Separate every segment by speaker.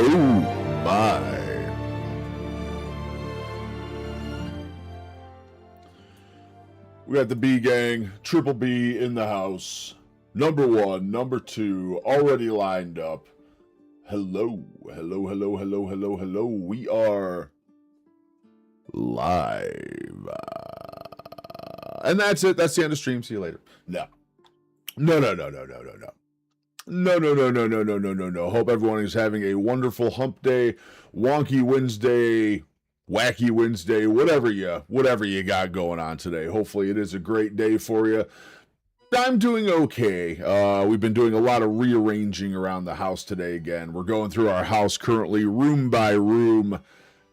Speaker 1: Oh my. We got the B gang, Triple B in the house. Number one, number two, already lined up. Hello. We are live. And that's it. That's the end of stream. See you later. No. Hope everyone is having a wonderful hump day, wonky Wednesday, wacky Wednesday, whatever you got going on today. Hopefully it is a great day for you. I'm doing okay. We've been doing a lot of rearranging around the house today again. We're going through our house currently room by room,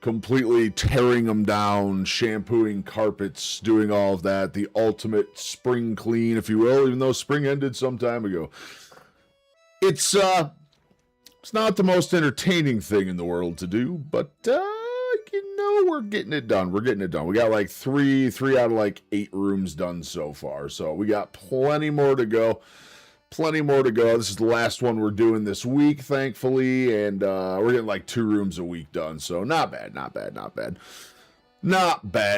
Speaker 1: completely tearing them down, shampooing carpets, doing all of that. The ultimate spring clean, if you will, even though spring ended some time ago. It's not the most entertaining thing in the world to do, but we're getting it done. We got like three out of like 8 rooms done so far. So we got plenty more to go. This is the last one we're doing this week, thankfully, and we're getting like 2 rooms a week done. So not bad.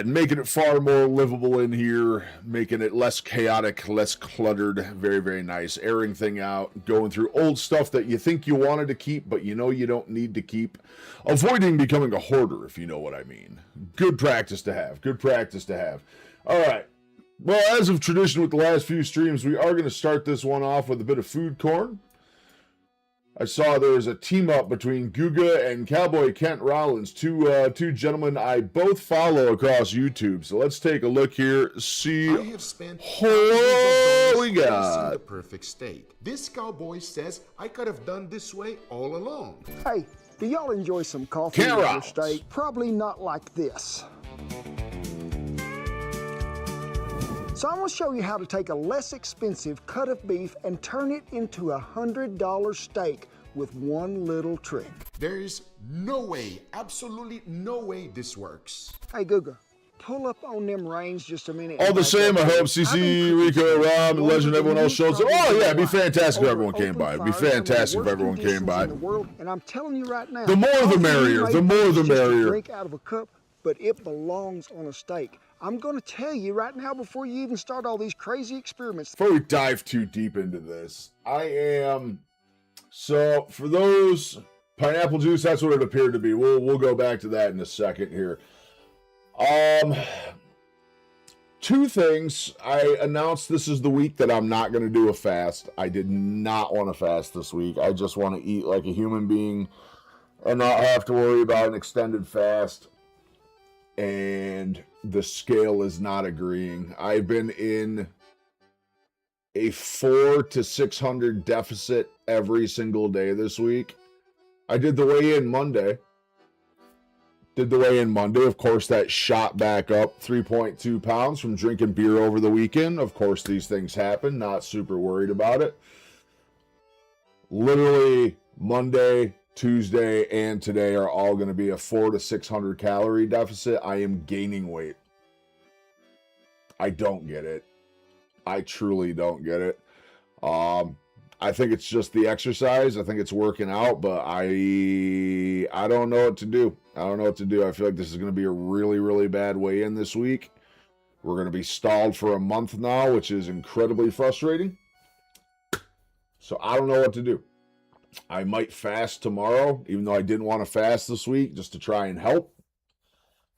Speaker 1: Making it far more livable in here, making it less chaotic, less cluttered. Very, very nice. Airing thing out, going through old stuff that you think you wanted to keep, but you know you don't need to keep. Avoiding becoming a hoarder, if you know what I mean. Good practice to have. All right. Well, as of tradition with the last few streams, we are going to start this one off with a bit of food corn. I saw there's a team up between Guga and Cowboy Kent Rollins, two gentlemen I both follow across YouTube. So let's take a look here. See
Speaker 2: I have spent
Speaker 1: what we got.
Speaker 2: The perfect steak. This cowboy says I could have done this way all along.
Speaker 3: Hey, do y'all enjoy some coffee with your steak? Probably not like this. So I'm going to show you how to take a less expensive cut of beef and turn it into a $100 steak with one little trick.
Speaker 2: There is no way, absolutely no way this works.
Speaker 3: Hey, Guga, pull up on them reins just a minute.
Speaker 1: All the same, I hope CC, Rico, Rob, and Legend, everyone else shows up. Oh, yeah, it'd be fantastic if everyone came by.
Speaker 3: And I'm telling you right now,
Speaker 1: the more the merrier.
Speaker 3: Drink out of a cup, but it belongs on a steak. I'm going to tell you right now before you even start all these crazy experiments.
Speaker 1: Before we dive too deep into this, so for those, pineapple juice, that's what it appeared to be. We'll go back to that in a second here. 2 things. I announced this is the week that I'm not going to do a fast. I did not want to fast this week. I just want to eat like a human being and not have to worry about an extended fast. And the scale is not agreeing. I've been in a 400 to 600 deficit every single day this week. I did the weigh-in Monday. Of course, that shot back up 3.2 pounds from drinking beer over the weekend. Of course, these things happen. Not super worried about it. Literally, Monday, Tuesday, and today are all going to be a 400 to 600 calorie deficit. I am gaining weight. I don't get it. I truly don't get it. I think it's just the exercise. I think it's working out, but I don't know what to do. I feel like this is going to be a really, really bad weigh-in this week. We're going to be stalled for a month now, which is incredibly frustrating. So I don't know what to do. I might fast tomorrow, even though I didn't want to fast this week, just to try and help.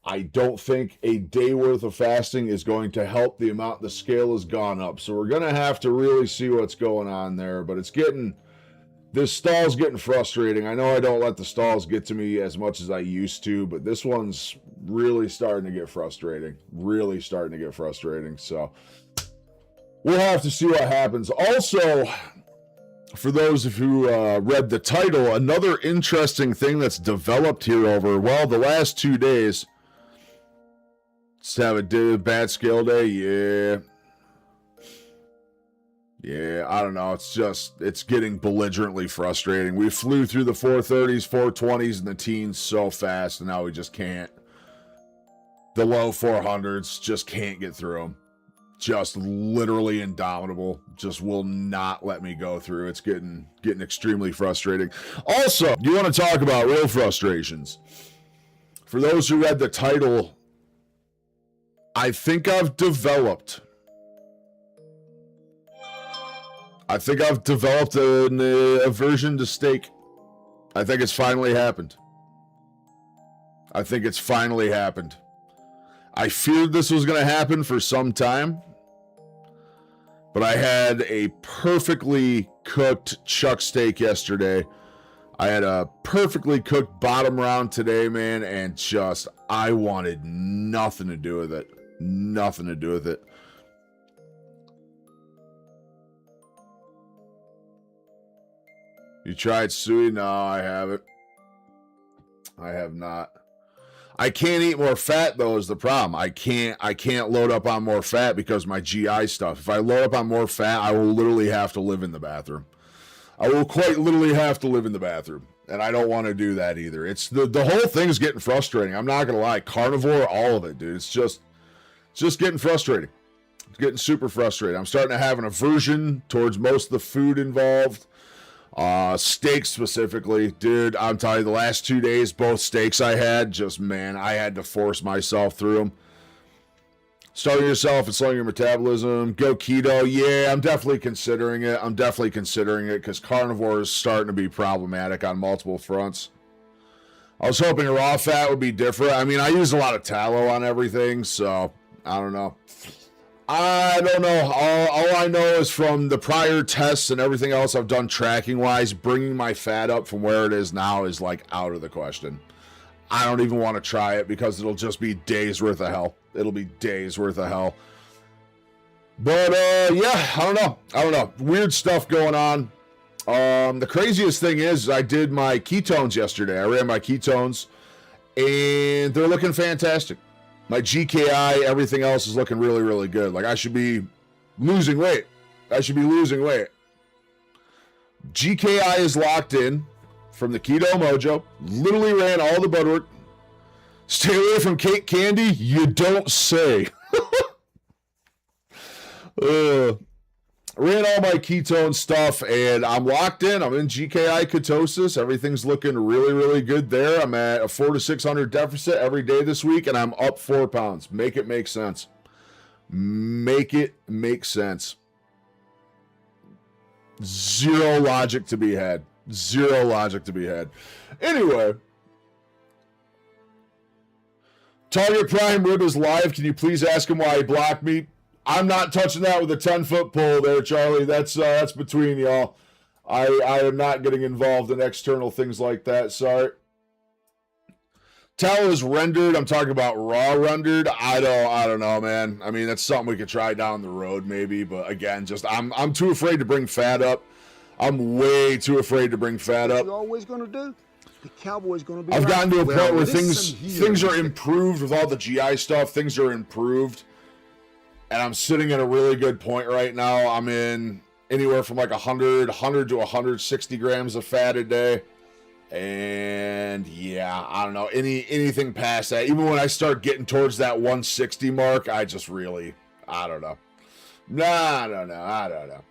Speaker 1: I don't think a day worth of fasting is going to help the amount the scale has gone up. So we're going to have to really see what's going on there. But this stall's getting frustrating. I know I don't let the stalls get to me as much as I used to, but this one's really starting to get frustrating. So we'll have to see what happens. Also, for those of you who read the title, another interesting thing that's developed here over, the last 2 days. Let's have a bad scale day. Yeah, I don't know. It's getting belligerently frustrating. We flew through the 430s, 420s, and the teens so fast, and now we just can't. The low 400s, just can't get through them. Just literally indomitable. Just will not let me go through. It's getting extremely frustrating. Also, you want to talk about real frustrations. For those who read the title, I think I've developed an aversion to steak. I think it's finally happened. I feared this was going to happen for some time, but I had a perfectly cooked chuck steak yesterday. I had a perfectly cooked bottom round today, man, and just, I wanted nothing to do with it. Nothing to do with it. You tried suey? No, I haven't. I have not. I can't eat more fat, though, is the problem. I can't load up on more fat because my GI stuff. If I load up on more fat, I will literally have to live in the bathroom. I will quite literally have to live in the bathroom. And I don't want to do that either. It's the whole thing's getting frustrating. I'm not gonna lie. Carnivore, all of it, dude. It's just getting frustrating. It's getting super frustrating. I'm starting to have an aversion towards most of the food involved. Steak specifically, dude, I'm telling you, the last 2 days, both steaks I had, just, man, I had to force myself through them. Starting yourself and slowing your metabolism, go keto. Yeah, I'm definitely considering it. Because carnivore is starting to be problematic on multiple fronts. I was hoping raw fat would be different. I mean, I use a lot of tallow on everything, so I don't know. All I know is from the prior tests and everything else I've done tracking-wise, bringing my fat up from where it is now is, like, out of the question. I don't even want to try it because it'll just be days worth of hell. It'll be days worth of hell. But, yeah, I don't know. Weird stuff going on. The craziest thing is I did my ketones yesterday. I ran my ketones, and they're looking fantastic. My GKI, everything else is looking really, really good. Like, I should be losing weight. GKI is locked in from the Keto Mojo. Literally ran all the blood work. Stay away from cake candy? You don't say. Ran all my ketone stuff, and I'm locked in. I'm in GKI ketosis. Everything's looking really, really good there. I'm at a 400 to 600 deficit every day this week, and I'm up 4 pounds. Make it make sense. Make it make sense. Zero logic to be had. Anyway. Target Prime Rib is live. Can you please ask him why he blocked me? I'm not touching that with a 10-foot pole there, Charlie. That's between y'all. I am not getting involved in external things like that. Sorry. Tallow is rendered. I'm talking about raw rendered. I don't know, man. I mean, that's something we could try down the road maybe, but again, just I'm too afraid to bring fat up. I'm way too afraid to bring fat up.
Speaker 3: What you always going to do? The Cowboy's going to be
Speaker 1: I've
Speaker 3: right.
Speaker 1: gotten to a point where things are improved with all the GI stuff. Things are improved. And I'm sitting at a really good point right now. I'm in anywhere from like 100 to 160 grams of fat a day. And yeah, I don't know. Anything past that, even when I start getting towards that 160 mark, I just really, I don't know. I don't know.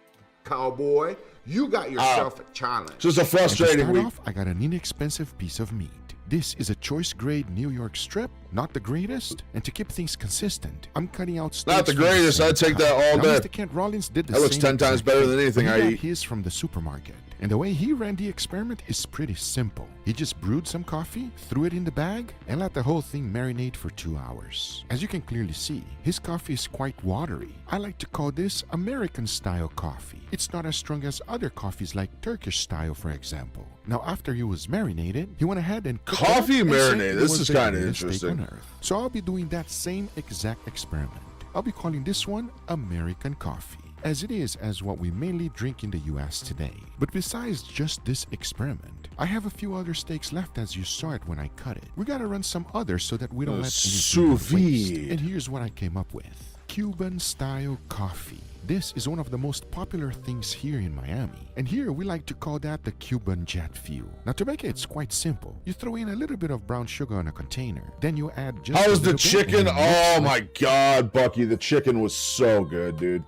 Speaker 2: Cowboy, you got yourself a challenge.
Speaker 1: Just a frustrating week.
Speaker 4: I got an inexpensive piece of meat. This is a choice grade New York strip, not the greatest, and to keep things consistent, I'm cutting out steaks.
Speaker 1: Not the greatest, I'd take that all day.
Speaker 4: Mr. Kent Rollins did the
Speaker 1: same. That looks 10 times better than anything I eat.
Speaker 4: His from the supermarket, and the way he ran the experiment is pretty simple. He just brewed some coffee, threw it in the bag, and let the whole thing marinate for 2 hours. As you can clearly see, his coffee is quite watery. I like to call this American-style coffee. It's not as strong as other coffees like Turkish style, for example. Now, after he was marinated, he went ahead and cooked
Speaker 1: coffee marinated.
Speaker 4: This
Speaker 1: is kind of interesting.
Speaker 4: So I'll be doing that same exact experiment. I'll be calling this one American coffee, as it is as what we mainly drink in the US today. But besides just this experiment, I have a few other steaks left as you saw it when I cut it. We gotta run some others so that we don't let anything waste. And here's what I came up with. Cuban-style coffee. This is one of the most popular things here in Miami. And here we like to call that the Cuban jet fuel. Now to make it, it's quite simple. You throw in a little bit of brown sugar in a container. Then you add just
Speaker 1: How's
Speaker 4: a
Speaker 1: the
Speaker 4: little bit
Speaker 1: chicken?
Speaker 4: and you mix
Speaker 1: Oh my God, Bucky. The chicken was so good, dude.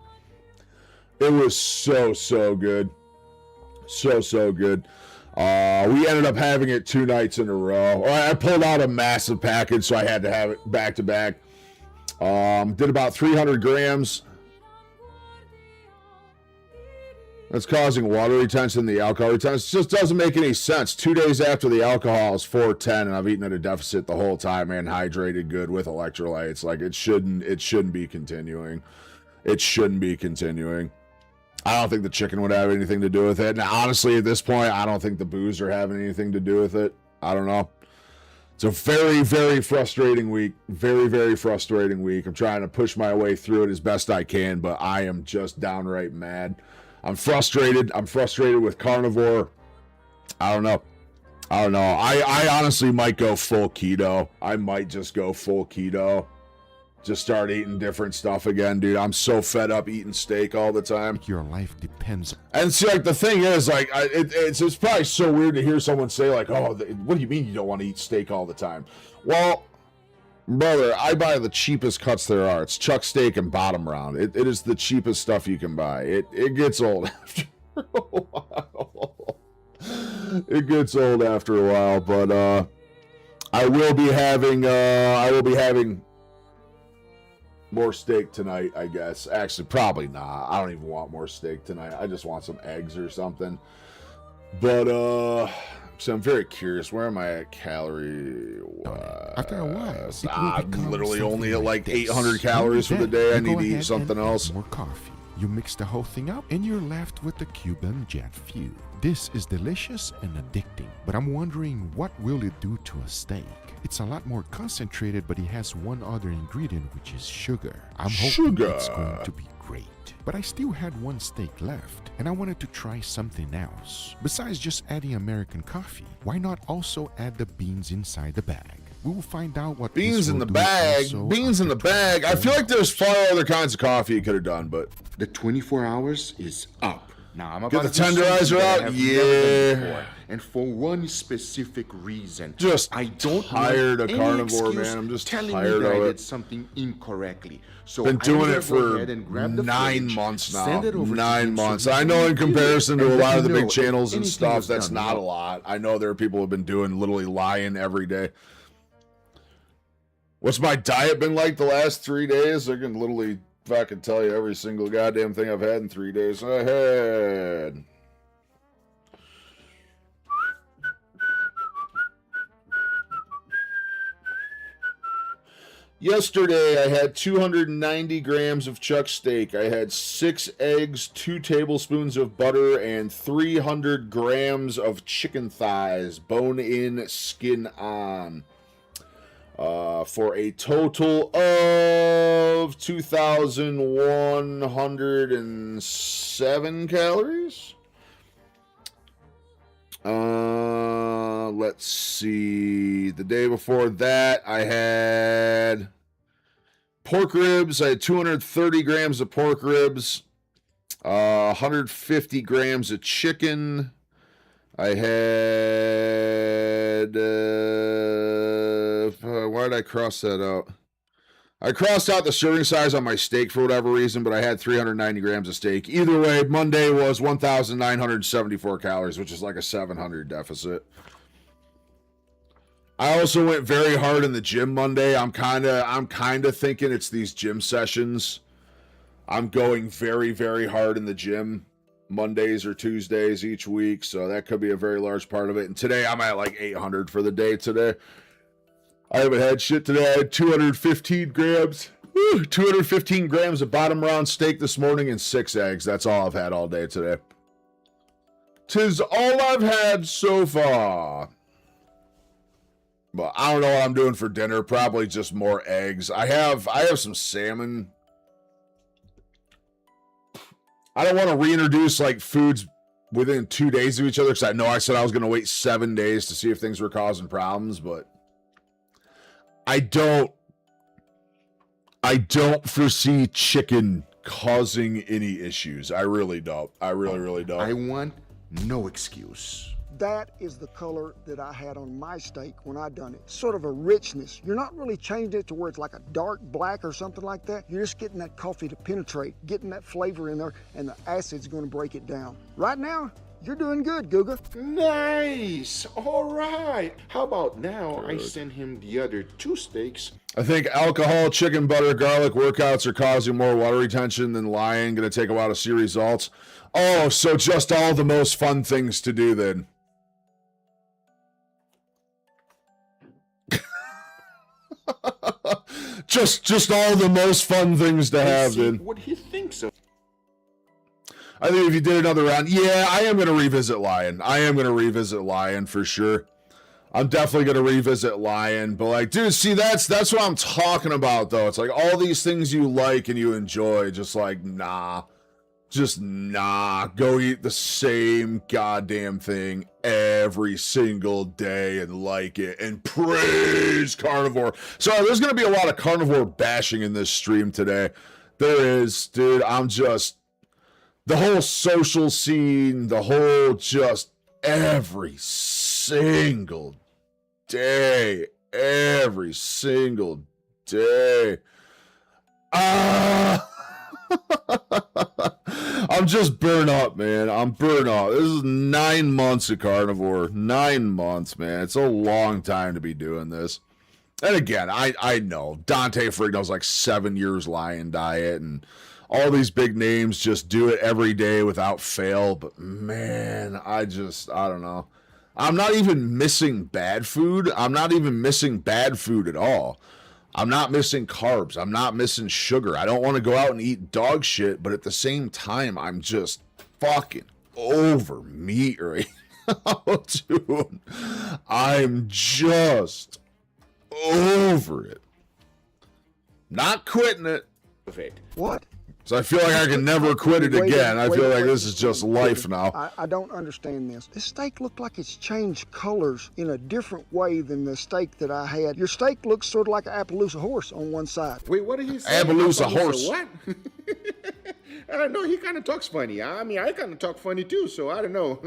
Speaker 1: It was so good. So good. We ended up having it 2 nights in a row. I pulled out a massive package, so I had to have it back to back. Did about 300 grams. That's causing water retention, the alcohol retention. It just doesn't make any sense. 2 days after the alcohol is 410, and I've eaten at a deficit the whole time and hydrated good with electrolytes. Like it shouldn't be continuing. It shouldn't be continuing. I don't think the chicken would have anything to do with it. Now, honestly, at this point, I don't think the booze are having anything to do with it. I don't know. It's a very frustrating week. Very frustrating week. I'm trying to push my way through it as best I can, but I am just downright mad. I'm frustrated. I'm frustrated with carnivore. I don't know. I honestly might go full keto. I might just go full keto. Just start eating different stuff again, dude. I'm so fed up eating steak all the time.
Speaker 4: Your life depends.
Speaker 1: And see, like, the thing is, like, it's probably so weird to hear someone say, like, oh, what do you mean you don't want to eat steak all the time? Well, brother, I buy the cheapest cuts there are. It's chuck steak and bottom round. It is the cheapest stuff you can buy. It gets old after a while. It gets old after a while, but I will be having more steak tonight, I guess. Actually, probably not. I don't even want more steak tonight. I just want some eggs or something. But so I'm very curious. Where am I at calorie wise?
Speaker 4: After a while,
Speaker 1: I'm literally only at like 800 calories for the day. I need to eat something else.
Speaker 4: More coffee. You mix the whole thing up and you're left with the Cuban jet fuel. This is delicious and addicting, but I'm wondering, what will it do to a steak? It's a lot more concentrated, but it has one other ingredient, which is sugar. I'm hoping it's going to be great. But I still had one steak left, and I wanted to try something else. Besides just adding American coffee, why not also add the beans inside the bag? We will find out what
Speaker 1: beans in the bag. Beans in the bag. I feel like there's far other kinds of coffee you could have done, but
Speaker 5: the 24 hours is up. Now I'm
Speaker 1: get
Speaker 5: about
Speaker 1: the tenderizer out. Yeah.
Speaker 5: And for one specific reason,
Speaker 1: just
Speaker 5: I don't
Speaker 1: tired of
Speaker 5: any
Speaker 1: carnivore, man. I'm just
Speaker 5: telling
Speaker 1: tired
Speaker 5: me that
Speaker 1: of
Speaker 5: I
Speaker 1: it.
Speaker 5: did something incorrectly. So
Speaker 1: Been doing it for
Speaker 5: the
Speaker 1: 9 months now.
Speaker 5: send it over to
Speaker 1: 9
Speaker 5: him
Speaker 1: months.
Speaker 5: so he
Speaker 1: I
Speaker 5: can
Speaker 1: know in
Speaker 5: review it
Speaker 1: comparison to
Speaker 5: and
Speaker 1: a
Speaker 5: let
Speaker 1: lot of
Speaker 5: me
Speaker 1: the
Speaker 5: know
Speaker 1: big
Speaker 5: if
Speaker 1: channels and
Speaker 5: anything
Speaker 1: stuff,
Speaker 5: was
Speaker 1: that's
Speaker 5: done
Speaker 1: not a
Speaker 5: wrong.
Speaker 1: lot. I know there are people who have been doing literally lying every day. What's my diet been like the last 3 days? I can literally fucking tell you every single goddamn thing I've had in 3 days. I had yesterday, I had 290 grams of chuck steak. I had 6 eggs, 2 tablespoons of butter, and 300 grams of chicken thighs, bone in, skin on. For a total of 2,107 calories. Let's see. The day before that, I had pork ribs. I had 230 grams of pork ribs, 150 grams of chicken. I had, why did I cross that out? I crossed out the serving size on my steak for whatever reason, but I had 390 grams of steak. Either way, Monday was 1,974 calories, which is like a 700 deficit. I also went very hard in the gym Monday. I'm kind of thinking it's these gym sessions. I'm going very, very hard in the gym Mondays or Tuesdays each week, so that could be a very large part of it. And today I'm at like 800 for the day today. I haven't had shit today. I had 215 grams. 215 grams of bottom round steak this morning and 6 eggs. That's all I've had all day today. 'Tis all I've had so far. But I don't know what I'm doing for dinner. Probably just more eggs. I have some salmon. I don't want to reintroduce like foods within 2 days of each other because I know I said I was going to wait 7 days to see if things were causing problems, but I don't I don't foresee chicken causing any issues. I really don't. I really don't.
Speaker 5: I want no excuse.
Speaker 3: That is the color that I had on my steak when I done it. Sort of a richness. You're not really changing it to where it's like a dark black or something like that. You're just getting that coffee to penetrate, getting that flavor in there, and the acid's gonna break it down. Right now, you're doing good, Guga.
Speaker 5: Nice. All right. How about now I send him the other 2 steaks?
Speaker 1: I think alcohol, chicken, butter, garlic workouts are causing more water retention than lying. Gonna take a while to see results. Oh, so just all the most fun things to do then. just all the most fun things to have
Speaker 5: See
Speaker 1: then.
Speaker 5: what he thinks of.
Speaker 1: I think if you did another round, yeah, I am gonna revisit Lion. I am gonna revisit Lion for sure. I'm definitely gonna revisit Lion, but like, dude, see, that's what I'm talking about, though. It's like all these things you like and you enjoy, just like, nah, just nah. Go eat the same goddamn thing every single day and like it and praise carnivore. So there's gonna be a lot of carnivore bashing in this stream today. There is, dude. I'm just the whole social scene, the whole just every single day, every single day. I'm just burnt up, man. I'm burnt up. This is 9 months of carnivore. 9 months, man. It's a long time to be doing this. And again, I know Dante Frigno's like 7 years Lion diet, and all these big names just do it every day without fail. But man, I don't know. I'm not even missing bad food. I'm not even missing bad food at all. I'm not missing carbs. I'm not missing sugar. I don't want to go out and eat dog shit, but at the same time, I'm just fucking over meat right now, dude. I'm just over it. Not quitting it.
Speaker 3: What?
Speaker 1: So I feel like I can never quit it again. I feel like this is just life now.
Speaker 3: I don't understand this. This steak looked like it's changed colors in a different way than the steak that I had. Your steak looks sort of like an Appaloosa horse on one side.
Speaker 5: Wait, what did he say?
Speaker 1: Appaloosa horse.
Speaker 5: What? I don't know. He kind of talks funny. I mean, I kind of talk funny too, so I don't know.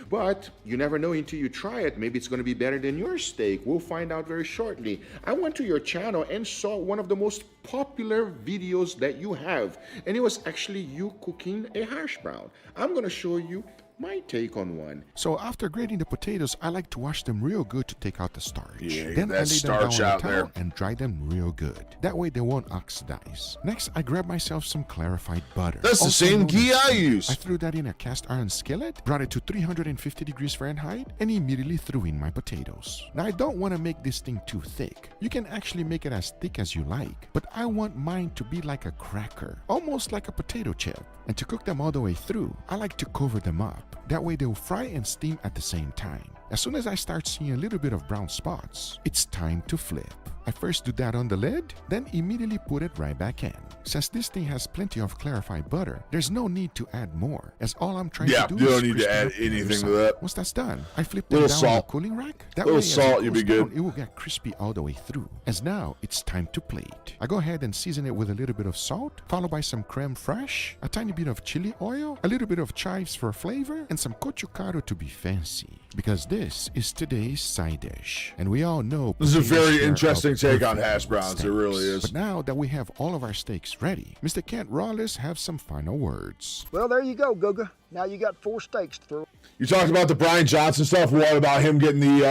Speaker 5: But you never know until you try it. Maybe it's going to be better than your steak. We'll find out very shortly. I went to your channel and saw one of the most popular videos that you have, and it was actually you cooking a hash brown. I'm going to show you my take on one.
Speaker 4: So after grating the potatoes, I like to wash them real good to take out the starch.
Speaker 1: Yeah,
Speaker 4: Then I
Speaker 1: that
Speaker 4: lay them down
Speaker 1: starch
Speaker 4: on a
Speaker 1: out
Speaker 4: towel
Speaker 1: there.
Speaker 4: and dry them real good. That way they won't oxidize. Next, I grab myself some clarified butter.
Speaker 1: That's the
Speaker 4: also
Speaker 1: same
Speaker 4: known as
Speaker 1: ghee I
Speaker 4: ghee.
Speaker 1: use.
Speaker 4: I threw that in a cast iron skillet, brought it to 350 degrees Fahrenheit, and immediately threw in my potatoes. Now I don't want to make this thing too thick. You can actually make it as thick as you like, but I want mine to be like a cracker, almost like a potato chip. And to cook them all the way through, I like to cover them up. That way they'll fry and steam at the same time. As soon as I start seeing a little bit of brown spots, it's time to flip. I first do that on the lid, then immediately put it right back in. Since this thing has plenty of clarified butter, there's no need to add more, as all I'm trying to do
Speaker 1: you
Speaker 4: is
Speaker 1: don't need to
Speaker 4: crispy
Speaker 1: add
Speaker 4: up the other
Speaker 1: anything to
Speaker 4: side.
Speaker 1: that.
Speaker 4: Once that's done, I flip them
Speaker 1: Little
Speaker 4: down on
Speaker 1: salt.
Speaker 4: the cooling rack. That
Speaker 1: Little
Speaker 4: way, as
Speaker 1: salt,
Speaker 4: it
Speaker 1: you'll be
Speaker 4: cools down,
Speaker 1: good.
Speaker 4: it will get crispy all the way through. As now, it's time to plate. I go ahead and season it with a little bit of salt, followed by some creme fraiche, a tiny bit of chili oil, a little bit of chives for flavor, and some cochucaro to be fancy. Because this is today's side dish. And we all know
Speaker 1: This is a
Speaker 4: potatoes
Speaker 1: very
Speaker 4: pair
Speaker 1: interesting
Speaker 4: up
Speaker 1: take on
Speaker 4: perfect
Speaker 1: hash
Speaker 4: with
Speaker 1: browns. It really
Speaker 4: steaks.
Speaker 1: is.
Speaker 4: But now that we have all of our steaks ready, Mr. Kent Rawless have some final words.
Speaker 3: Well, there you go, Guga. Now you got 4 steaks to throw.
Speaker 1: You talked about the Brian Johnson stuff. What about him getting the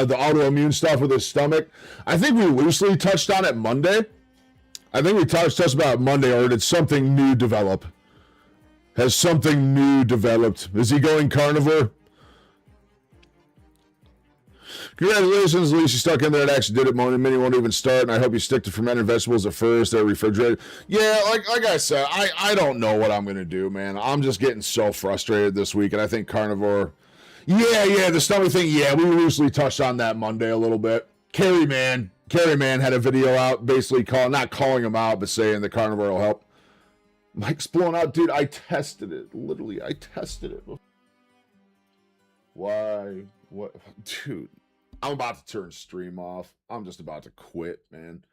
Speaker 1: autoimmune stuff with his stomach? I think we loosely touched on it Monday. I think we touched about it Monday, or did something new develop? Has something new developed? Is he going carnivore? Congratulations, at least you stuck in there and actually did it. Many won't even start, and I hope you stick to fermented vegetables at first. They're refrigerated. Yeah, like I said, I don't know what I'm going to do, man. I'm just getting so frustrated this week, and I think carnivore... Yeah, the stomach thing, yeah, we loosely touched on that Monday a little bit. Carrie Man had a video out basically not calling him out, but saying the carnivore will help. Mike's blown out. Dude, I tested it. Literally, I tested it. Why? What? Dude, I'm about to turn stream off. I'm just about to quit, man.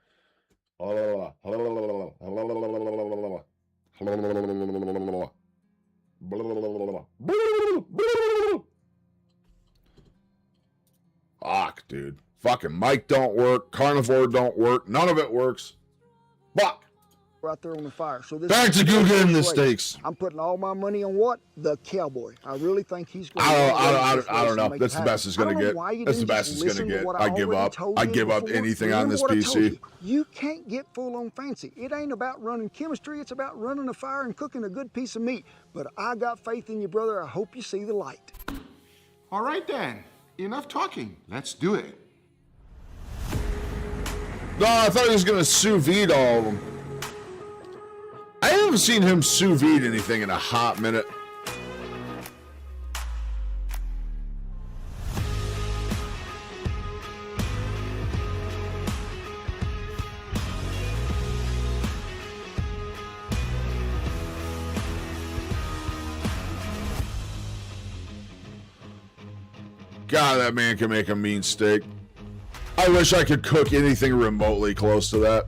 Speaker 1: Fuck, dude. Fucking mic don't work. Carnivore don't work. None of it works. Fuck.
Speaker 3: Out there on the fire. So this
Speaker 1: Back
Speaker 3: is
Speaker 1: to go getting the
Speaker 3: race.
Speaker 1: steaks.
Speaker 3: I'm putting all my money on what? The Cowboy. I really think he's going
Speaker 1: I don't know. That's the best it's going to get. That's the best it's going to get. I give up. I give up anything on this PC.
Speaker 3: You can't get full on fancy. It ain't about running chemistry. It's about running a fire and cooking a good piece of meat. But I got faith in you, brother. I hope you see the light.
Speaker 2: All right then. Enough talking. Let's do it.
Speaker 1: No, I thought he was going to sous vide all of them. I haven't seen him sous vide anything in a hot minute. God, that man can make a mean steak. I wish I could cook anything remotely close to that.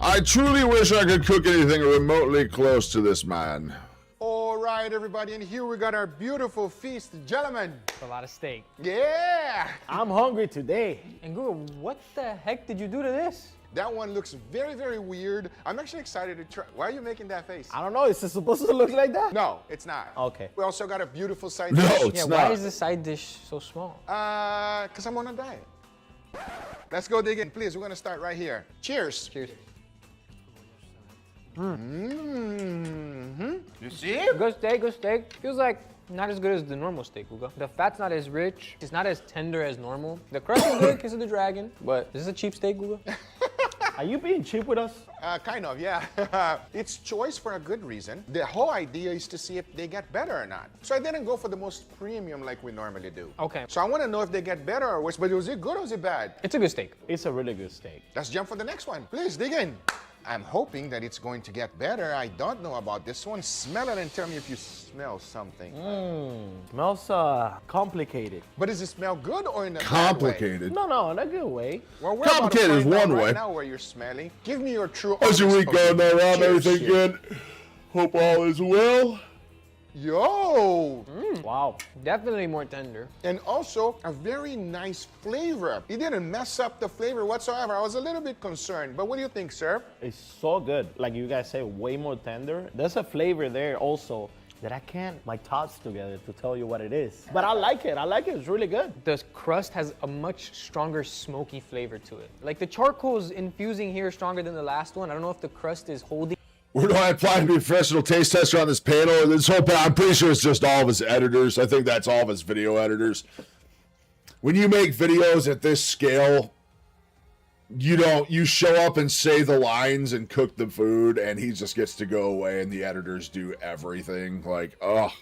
Speaker 1: I truly wish I could cook anything remotely close to this man.
Speaker 2: All right, everybody, and here we got our beautiful feast. Gentlemen.
Speaker 6: A lot of steak.
Speaker 2: Yeah!
Speaker 7: I'm hungry today.
Speaker 6: And Google, what the heck did you do to this?
Speaker 2: That one looks very, very weird. I'm actually excited to try. Why are you making that face?
Speaker 7: I don't know, is it supposed to look like that?
Speaker 2: No, it's not.
Speaker 7: Okay.
Speaker 2: We also got a beautiful side
Speaker 1: No,
Speaker 2: dish.
Speaker 1: it's
Speaker 6: Yeah,
Speaker 1: not.
Speaker 6: why is the side dish so small?
Speaker 2: Because I'm on a diet. Let's go dig in, please. We're going to start right here. Cheers.
Speaker 6: Cheers.
Speaker 2: Mm-hmm. You see?
Speaker 6: Good steak, good steak. Feels like not as good as the normal steak, Ugo. The fat's not as rich. It's not as tender as normal. The crust is good because of the dragon, but this is a cheap steak, Ugo.
Speaker 7: Are you being cheap with us?
Speaker 2: Kind of, yeah. It's choice for a good reason. The whole idea is to see if they get better or not. So I didn't go for the most premium like we normally do.
Speaker 6: Okay.
Speaker 2: So I want to know if they get better or worse, but was it good or was it bad?
Speaker 6: It's a good steak.
Speaker 7: It's a really good steak.
Speaker 2: Let's jump for the next one. Please dig in. I'm hoping that it's going to get better. I don't know about this one. Smell it and tell me if you smell something.
Speaker 7: Smells complicated.
Speaker 2: But does it smell good or in a bad way?
Speaker 1: Complicated.
Speaker 7: No, in a good way.
Speaker 2: Well, we're about to
Speaker 1: Complicated is
Speaker 2: find out
Speaker 1: one
Speaker 2: right
Speaker 1: way.
Speaker 2: now where you're smelling. Give me your true.
Speaker 1: How's your
Speaker 2: honest
Speaker 1: week going
Speaker 2: opinion.
Speaker 1: there, Rob?
Speaker 2: Cheers,
Speaker 1: Everything
Speaker 2: cheers.
Speaker 1: good? Hope all is well.
Speaker 2: Yo!
Speaker 7: Wow.
Speaker 6: Definitely more tender.
Speaker 2: And also a very nice flavor. It didn't mess up the flavor whatsoever. I was a little bit concerned, but what do you think, sir?
Speaker 7: It's so good. Like you guys say, way more tender. There's a flavor there also that I can't my thoughts together to tell you what it is. But I like it. It's really good.
Speaker 6: The crust has a much stronger smoky flavor to it. Like the charcoal's infusing here stronger than the last one. I don't know if the crust is holding.
Speaker 1: Where do I apply to be a professional taste tester on this panel? This whole I'm pretty sure it's just all of his editors. I think that's all of his video editors. When you make videos at this scale, you show up and say the lines and cook the food, and he just gets to go away and the editors do everything. Like, oh,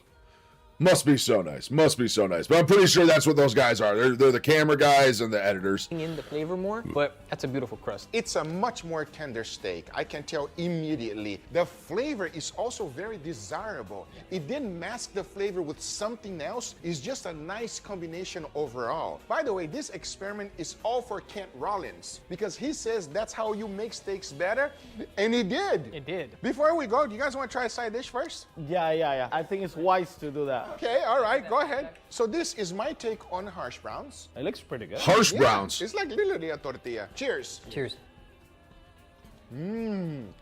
Speaker 1: must be so nice. Must be so nice. But I'm pretty sure that's what those guys are. They're the camera guys and the editors.
Speaker 6: In the flavor more, but that's a beautiful crust.
Speaker 2: It's a much more tender steak. I can tell immediately. The flavor is also very desirable. It didn't mask the flavor with something else. It's just a nice combination overall. By the way, this experiment is all for Kent Rollins because he says that's how you make steaks better, and he did.
Speaker 6: It did.
Speaker 2: Before we go, do you guys want to try a side dish first?
Speaker 7: Yeah. I think it's wise to do that.
Speaker 2: Okay, all right, go ahead. So this is my take on hash browns.
Speaker 7: It looks pretty good.
Speaker 1: Harsh
Speaker 2: Yeah,
Speaker 1: browns.
Speaker 2: it's like literally a tortilla. Cheers.
Speaker 6: Cheers.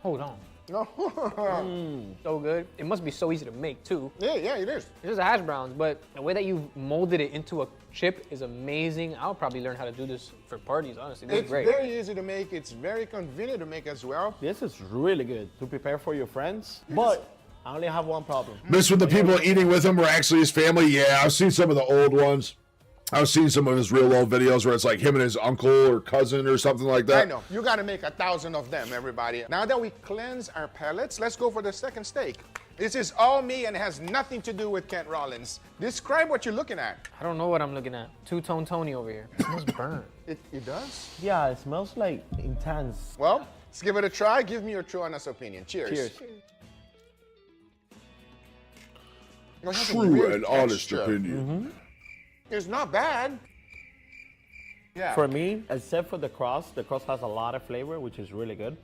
Speaker 6: Hold on.
Speaker 2: No.
Speaker 6: So good. It must be so easy to make too.
Speaker 2: Yeah, it is.
Speaker 6: It's just a hash browns, but the way that you've molded it into a chip is amazing. I'll probably learn how to do this for parties, honestly. This is
Speaker 2: It's
Speaker 6: great.
Speaker 2: very easy to make. It's very convenient to make as well.
Speaker 7: This is really good to prepare for your friends. But I only have one problem.
Speaker 1: This when the people eating with him were actually his family. Yeah, I've seen some of the old ones. I've seen some of his real old videos where it's like him and his uncle or cousin or something like that.
Speaker 2: I know. You got to make 1,000 of them, everybody. Now that we cleanse our palates, let's go for the second steak. This is all me and has nothing to do with Kent Rollins. Describe what you're looking at.
Speaker 6: I don't know what I'm looking at. Two-tone Tony over here. It smells burnt.
Speaker 2: It does?
Speaker 7: Yeah, it smells like intense.
Speaker 2: Well, let's give it a try. Give me your true honest opinion. Cheers.
Speaker 7: Cheers.
Speaker 2: It has a
Speaker 1: True
Speaker 2: weird
Speaker 1: and honest
Speaker 2: texture.
Speaker 1: opinion.
Speaker 2: It's not bad. Yeah.
Speaker 7: For me, except for the crust has a lot of flavor, which is really good.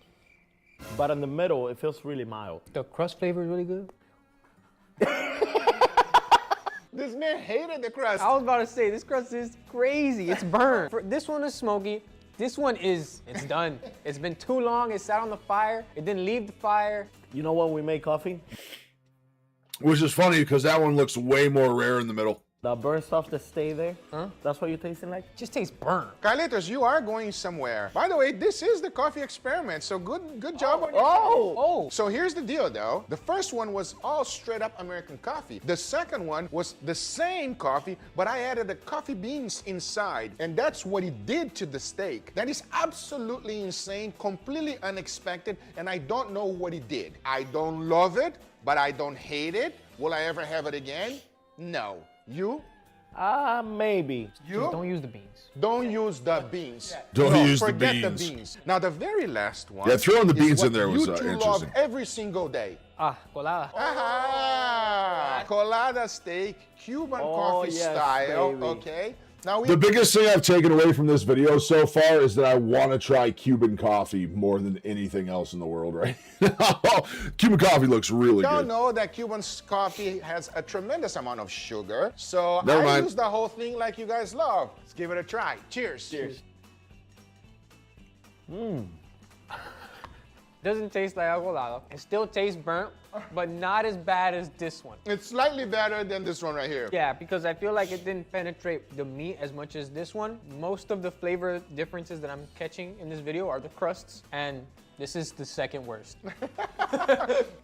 Speaker 7: But in the middle, it feels really mild.
Speaker 6: The crust flavor is really good.
Speaker 2: This man hated the crust.
Speaker 6: I was about to say, this crust is crazy. It's burnt. This one is smoky. This one it's done. It's been too long. It sat on the fire. It didn't leave the fire.
Speaker 7: You know when we make coffee?
Speaker 1: Which is funny because that one looks way more rare in the middle.
Speaker 7: The burnt stuff that stay there, that's what you're tasting like?
Speaker 6: It just tastes burnt.
Speaker 2: Carlitos, you are going somewhere. By the way, this is the coffee experiment, so good job on your
Speaker 6: Oh!
Speaker 2: So here's the deal though. The first one was all straight up American coffee. The second one was the same coffee, but I added the coffee beans inside. And that's what he did to the steak. That is absolutely insane, completely unexpected, and I don't know what he did. I don't love it, but I don't hate it. Will I ever have it again? No. You?
Speaker 7: Maybe.
Speaker 2: You?
Speaker 6: Don't use the beans.
Speaker 2: Don't use the beans.
Speaker 1: Don't use the
Speaker 2: forget
Speaker 1: beans.
Speaker 2: the beans. Now the very last one.
Speaker 1: Yeah, throwing the
Speaker 2: is
Speaker 1: beans
Speaker 2: what
Speaker 1: in there was
Speaker 2: you two love
Speaker 1: interesting.
Speaker 2: every single day.
Speaker 6: Colada.
Speaker 2: Aha! Colada steak, Cuban coffee
Speaker 7: yes,
Speaker 2: style.
Speaker 7: baby.
Speaker 2: Okay. Now we
Speaker 1: The biggest thing I've taken away from this video so far is that I want to try Cuban coffee more than anything else in the world right now. Cuban coffee looks really
Speaker 2: don't
Speaker 1: good.
Speaker 2: know that Cuban coffee has a tremendous amount of sugar. So
Speaker 1: Never
Speaker 2: I
Speaker 1: mind.
Speaker 2: use the whole thing like you guys love. Let's give it a try. Cheers. Cheers.
Speaker 6: Doesn't taste like colada. It still tastes burnt, but not as bad as this one.
Speaker 2: It's slightly better than this one right here.
Speaker 6: Yeah, because I feel like it didn't penetrate the meat as much as this one. Most of the flavor differences that I'm catching in this video are the crusts, and this is the second worst.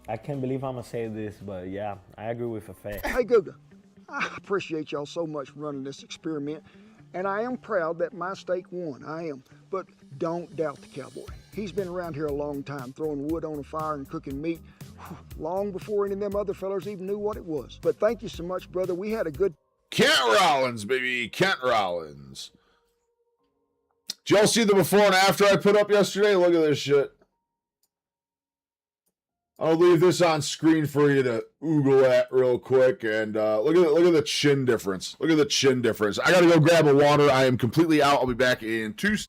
Speaker 7: I can't believe I'm gonna say this, but yeah, I agree with Fefe.
Speaker 3: Hey, Guga, I appreciate y'all so much for running this experiment, and I am proud that my steak won. I am. But don't doubt the cowboy. He's been around here a long time, throwing wood on a fire and cooking meat, long before any of them other fellas even knew what it was. But thank you so much, brother. We had a good...
Speaker 1: Kent Rollins, baby. Kent Rollins. Did y'all see the before and after I put up yesterday? Look at this shit. I'll leave this on screen for you to oogle at real quick. And look at the chin difference. Look at the chin difference. I got to go grab a water. I am completely out. I'll be back in 2 seconds.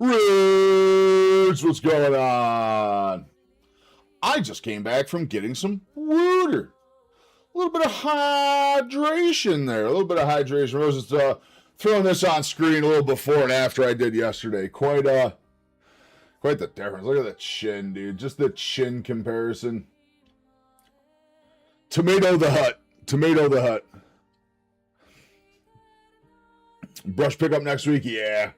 Speaker 1: Roots, what's going on? I just came back from getting some water. A little bit of hydration there. A little bit of hydration. Rose is throwing this on screen a little before and after I did yesterday. Quite the difference. Look at the chin, dude. Just the chin comparison. Tomato the Hut. Tomato the Hut. Brush pickup next week? Yeah.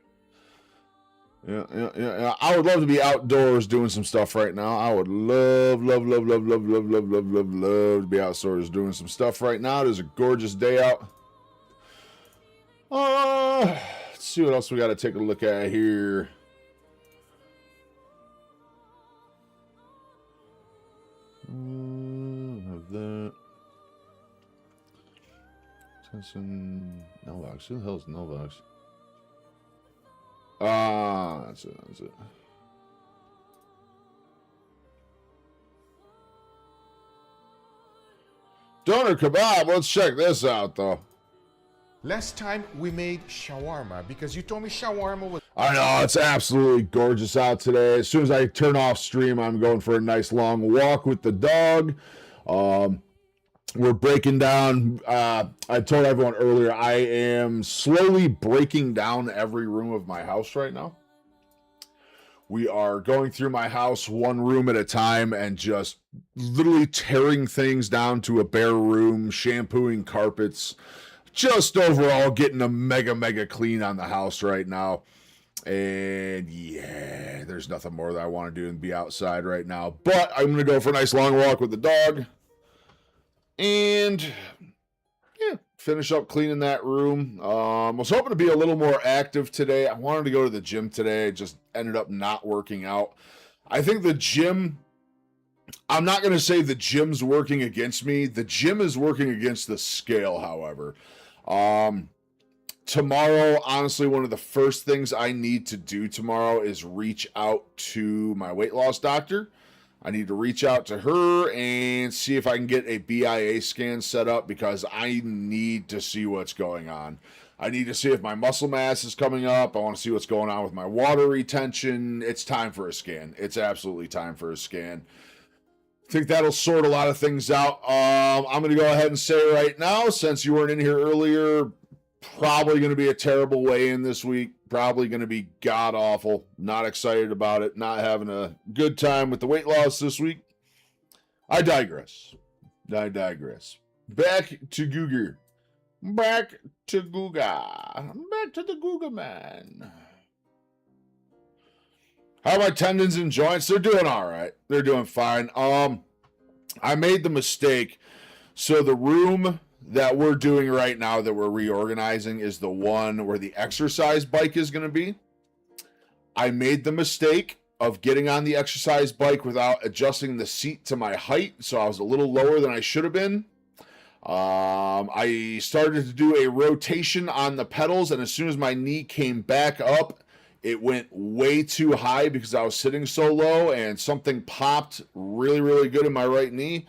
Speaker 1: Yeah. I would love to be outdoors doing some stuff right now. I would love to be outdoors doing some stuff right now. It is a gorgeous day out. Let's see what else we got to take a look at here. Have that. Novox. Who the hell is Novox? Ah, that's it. That's it. Doner kebab. Let's check this out, though.
Speaker 2: Last time we made shawarma because you told me shawarma was.
Speaker 1: I know, it's absolutely gorgeous out today. As soon as I turn off stream, I'm going for a nice long walk with the dog. We're breaking down. I told everyone earlier, I am slowly breaking down every room of my house right now. We are going through my house one room at a time and just literally tearing things down to a bare room, shampooing carpets, just overall getting a mega clean on the house right now. And yeah, there's nothing more that I want to do than be outside right now. But I'm going to go for a nice long walk with the dog. And yeah, finish up cleaning that room. I was hoping to be a little more active today. I wanted to go to the gym today. It just ended up not working out. I think the gym, I'm not going to say the gym's working against me. The gym is working against the scale, however. Tomorrow, honestly, one of the first things I need to do tomorrow is reach out to my weight loss doctor. I need to reach out to her and see if I can get a BIA scan set up because I need to see what's going on. I need to see if my muscle mass is coming up. I want to see what's going on with my water retention. It's time for a scan. It's absolutely time for a scan. I think that'll sort a lot of things out. I'm going to go ahead and say right now, since you weren't in here earlier, probably going to be a terrible weigh-in this week. Probably going to be god-awful. Not excited about it. Not having a good time with the weight loss this week. I digress. Back to Googer. Back to the Googer man. How are my tendons and joints? They're doing all right. They're doing fine. I made the mistake. So the room that we're doing right now that we're reorganizing is the one where the exercise bike is going to be. I made the mistake of getting on the exercise bike without adjusting the seat to my height, so I was a little lower than I should have been. I started to do a rotation on the pedals, and as soon as my knee came back up, it went way too high because I was sitting so low, and something popped really good in my right knee.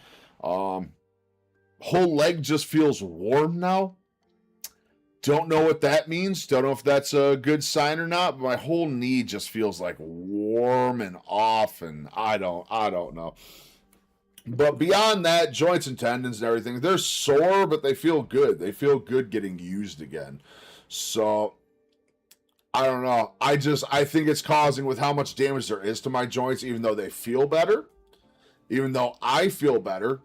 Speaker 1: Whole leg just feels warm now. Don't know what that means. Don't know if that's a good sign or not. But my whole knee just feels like warm and off, and I don't know. But beyond that, joints and tendons and everything, they're sore, but they feel good. They feel good getting used again. So I don't know. I think it's causing with how much damage there is to my joints, even though they feel better, even though I feel better.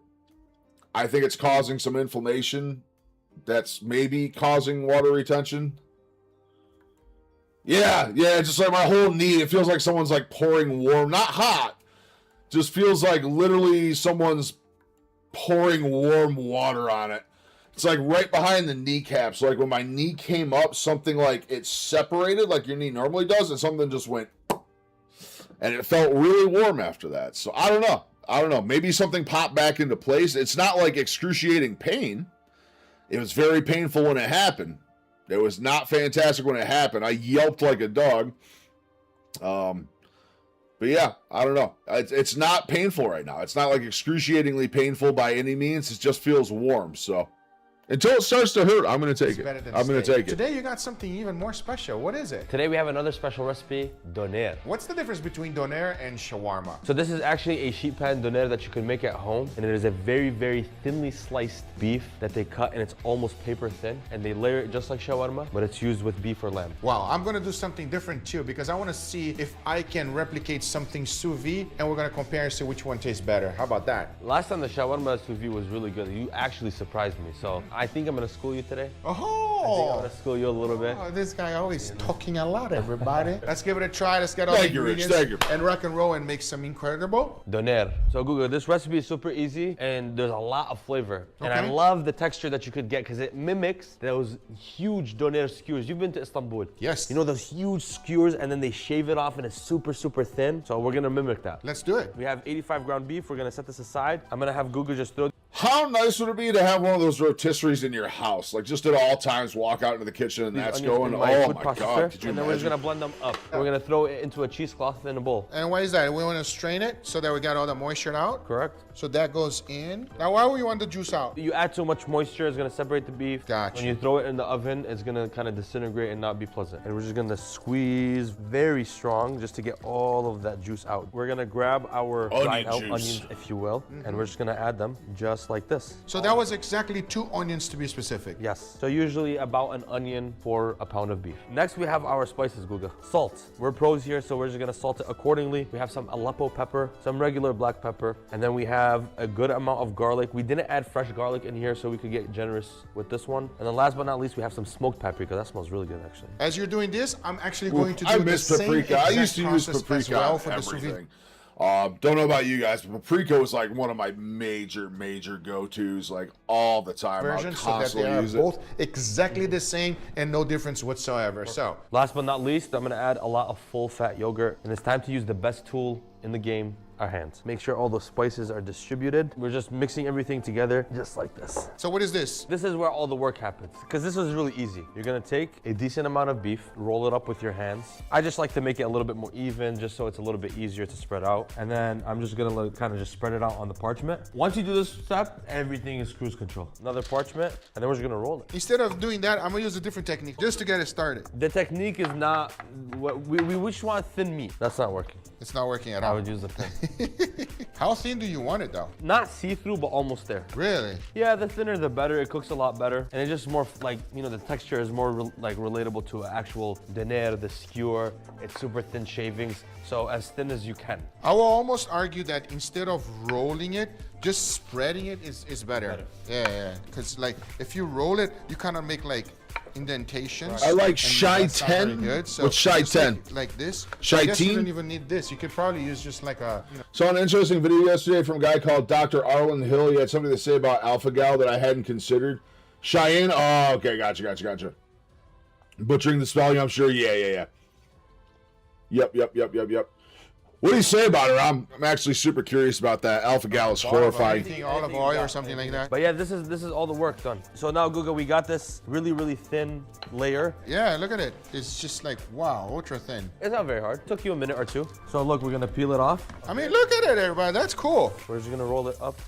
Speaker 1: I think it's causing some inflammation that's maybe causing water retention. Yeah, just like my whole knee, it feels like someone's like pouring warm, not hot, just feels like literally someone's pouring warm water on it. It's like right behind the kneecap. So like when my knee came up, something like it separated like your knee normally does, and something just went, and it felt really warm after that. So I don't know. Maybe something popped back into place. It's not like excruciating pain. It was very painful when it happened. It was not fantastic when it happened. I yelped like a dog. But yeah, I don't know. It's not painful right now. It's not like excruciatingly painful by any means. It just feels warm. So until it starts to hurt, I'm going to take it. I'm going to take it.
Speaker 2: Today you got something even more special. What is it?
Speaker 8: Today we have another special recipe, doner.
Speaker 2: What's the difference between doner and shawarma?
Speaker 8: So this is actually a sheet pan doner that you can make at home, and it is a very thinly sliced beef that they cut, and it's almost paper thin, and they layer it just like shawarma, but it's used with beef or lamb.
Speaker 2: Wow, I'm gonna do something different too because I want to see if I can replicate something sous vide, and we're gonna compare and see which one tastes better. How about that?
Speaker 8: Last time the shawarma sous vide was really good. You actually surprised me, so I think I'm gonna school you today.
Speaker 2: Oh,
Speaker 8: I'm gonna school you a little bit.
Speaker 2: Oh, this guy always talking a lot, everybody. Let's give it a try. Let's get all the
Speaker 1: Thank you, Rich.
Speaker 2: ingredients
Speaker 1: Thank you.
Speaker 2: and rock and roll and make some incredible.
Speaker 8: Doner. So Google, this recipe is super easy and there's a lot of flavor. And I
Speaker 2: Okay.
Speaker 8: love the texture that you could get because it mimics those huge doner skewers. You've been to Istanbul.
Speaker 2: Yes.
Speaker 8: You know those huge skewers and then they shave it off and it's super, super thin. So we're gonna mimic that.
Speaker 2: Let's do it.
Speaker 8: We have 85 ground beef. We're gonna set this aside. I'm gonna have Google just throw.
Speaker 1: How nice would it be to have one of those rotisseries in your house? Like just at all times, walk out into the kitchen and that's
Speaker 8: onions
Speaker 1: going.
Speaker 8: in
Speaker 1: Oh
Speaker 8: food
Speaker 1: my
Speaker 8: processor,
Speaker 1: God! Could you
Speaker 8: and then we're just
Speaker 1: imagine?
Speaker 8: gonna blend them up. We're gonna throw it into a cheesecloth in a bowl.
Speaker 2: And why is that? We want to strain it so that we got all the moisture out.
Speaker 8: Correct.
Speaker 2: So that goes in. Now, why would you want the juice out?
Speaker 8: You add too much moisture, it's gonna separate the beef.
Speaker 2: Gotcha.
Speaker 8: When you throw it in the oven, it's gonna kind of disintegrate and not be pleasant. And we're just gonna squeeze very strong just to get all of that juice out. We're gonna grab our
Speaker 1: Onion
Speaker 8: dried out
Speaker 1: juice.
Speaker 8: onions, if you will, and we're just gonna add them just like this.
Speaker 2: So that was exactly 2 onions to be specific.
Speaker 8: Yes. So usually about an onion for a pound of beef. Next, we have our spices, Guga. Salt. We're pros here, so we're just gonna salt it accordingly. We have some Aleppo pepper, some regular black pepper, and then we have a good amount of garlic. We didn't add fresh garlic in here, so we could get generous with this one. And then last but not least, we have some smoked paprika. That smells really good, actually.
Speaker 2: As you're doing this, I'm actually going to do
Speaker 1: I
Speaker 2: the
Speaker 1: miss
Speaker 2: same
Speaker 1: paprika. I
Speaker 2: exact
Speaker 1: used to use
Speaker 2: process
Speaker 1: paprika
Speaker 2: as well
Speaker 1: on
Speaker 2: for the sous vide.
Speaker 1: everything. Don't know about you guys, but paprika was like one of my major go-tos, like all the time. I
Speaker 2: Version
Speaker 1: would
Speaker 2: so that they
Speaker 1: constantly
Speaker 2: are
Speaker 1: use it.
Speaker 2: both exactly the same and no difference whatsoever. So
Speaker 8: Last but not least, I'm gonna add a lot of full fat yogurt. And it's time to use the best tool in the game, our hands. Make sure all the spices are distributed. We're just mixing everything together just like this.
Speaker 2: So what is this?
Speaker 8: This is where all the work happens, because this is really easy. You're gonna take a decent amount of beef, roll it up with your hands. I just like to make it a little bit more even, just so it's a little bit easier to spread out. And then I'm just gonna kind of just spread it out on the parchment. Once you do this step, everything is cruise control. Another parchment, and then we're just gonna roll it.
Speaker 2: Instead of doing that, I'm gonna use a different technique just to get it started.
Speaker 8: The technique is not, what we just want thin meat. That's not working.
Speaker 2: It's not working at
Speaker 8: I
Speaker 2: all.
Speaker 8: would use the thin.
Speaker 2: How thin do you want it though?
Speaker 8: Not see-through, but almost there.
Speaker 2: Really?
Speaker 8: Yeah, the thinner the better. It cooks a lot better, and it's just more like, you know, the texture is more like relatable to an actual doner, the skewer. It's super thin shavings, so as thin as you can.
Speaker 2: I will almost argue that instead of rolling it, just spreading it is better. Yeah. Because like if you roll it, you kind of make like indentations.
Speaker 1: I like
Speaker 2: and
Speaker 1: Shy
Speaker 2: that's not very
Speaker 1: 10.
Speaker 2: good. So
Speaker 1: What's Shy
Speaker 2: just
Speaker 1: 10?
Speaker 2: Like this.
Speaker 1: Shy
Speaker 2: I guess you
Speaker 1: 10?
Speaker 2: don't even need this. You could probably use just like a, you know.
Speaker 1: Saw an interesting video yesterday from a guy called Dr. Arlen Hill. He had something to say about alpha gal that I hadn't considered. Cheyenne? Oh, okay, gotcha. Butchering the spelling, I'm sure. Yeah. Yep. What do you say about her? I'm actually super curious about that. Alpha gal is horrifying.
Speaker 2: Anything, olive oil or something like that.
Speaker 8: But yeah, this is all the work done. So now, Guga, we got this really thin layer.
Speaker 2: Yeah, look at it. It's just like, wow, ultra thin.
Speaker 8: It's not very hard. Took you a minute or two. So look, we're gonna peel it off.
Speaker 2: I mean, look at it, everybody. That's cool.
Speaker 8: We're just gonna roll it up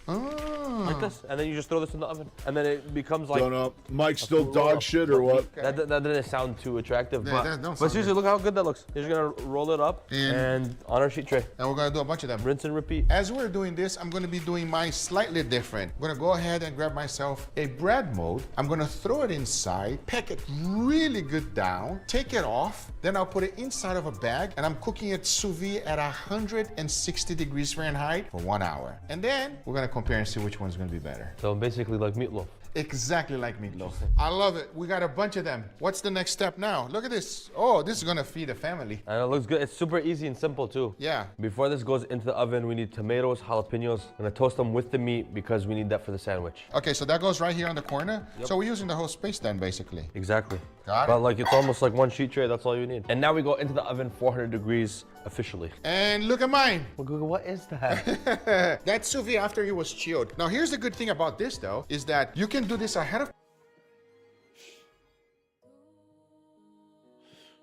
Speaker 8: like this, and then you just throw this in the oven, and then it becomes like.
Speaker 1: Don't know. Mike's still dog shit or what?
Speaker 8: That didn't sound too attractive,
Speaker 2: Yeah, that don't
Speaker 8: but
Speaker 2: sound
Speaker 8: seriously, look how good that looks. You're just gonna roll it up
Speaker 2: And-
Speaker 8: and on our sheet tray,
Speaker 2: And we're gonna do a bunch of them.
Speaker 8: rinse and repeat.
Speaker 2: As we're doing this, I'm gonna be doing mine slightly different. I'm gonna go ahead and grab myself a bread mold. I'm gonna throw it inside, pack it really good down, take it off, then I'll put it inside of a bag, and I'm cooking it sous vide at 160 degrees Fahrenheit for 1 hour. And then we're gonna compare and see which one's gonna be better.
Speaker 8: So basically like meatloaf.
Speaker 2: Exactly like meatloaf. I love it. We got a bunch of them. What's the next step now? Look at this. Oh, this is gonna feed a family.
Speaker 8: And it looks good. It's super easy and simple too.
Speaker 2: Yeah.
Speaker 8: Before this goes into the oven, we need tomatoes, jalapenos. I'm gonna toast them with the meat because we need that for the sandwich.
Speaker 2: Okay, so that goes right here on the corner. So we're using the whole space then, basically.
Speaker 8: Exactly.
Speaker 2: Got it.
Speaker 8: But like it's almost like one sheet tray, that's all you need. And now we go into the oven 400 degrees officially.
Speaker 2: And look at mine.
Speaker 8: Well, Google, what is that?
Speaker 2: That's sous vide after it was chilled. Now, here's the good thing about this, though, is that you can do this ahead of.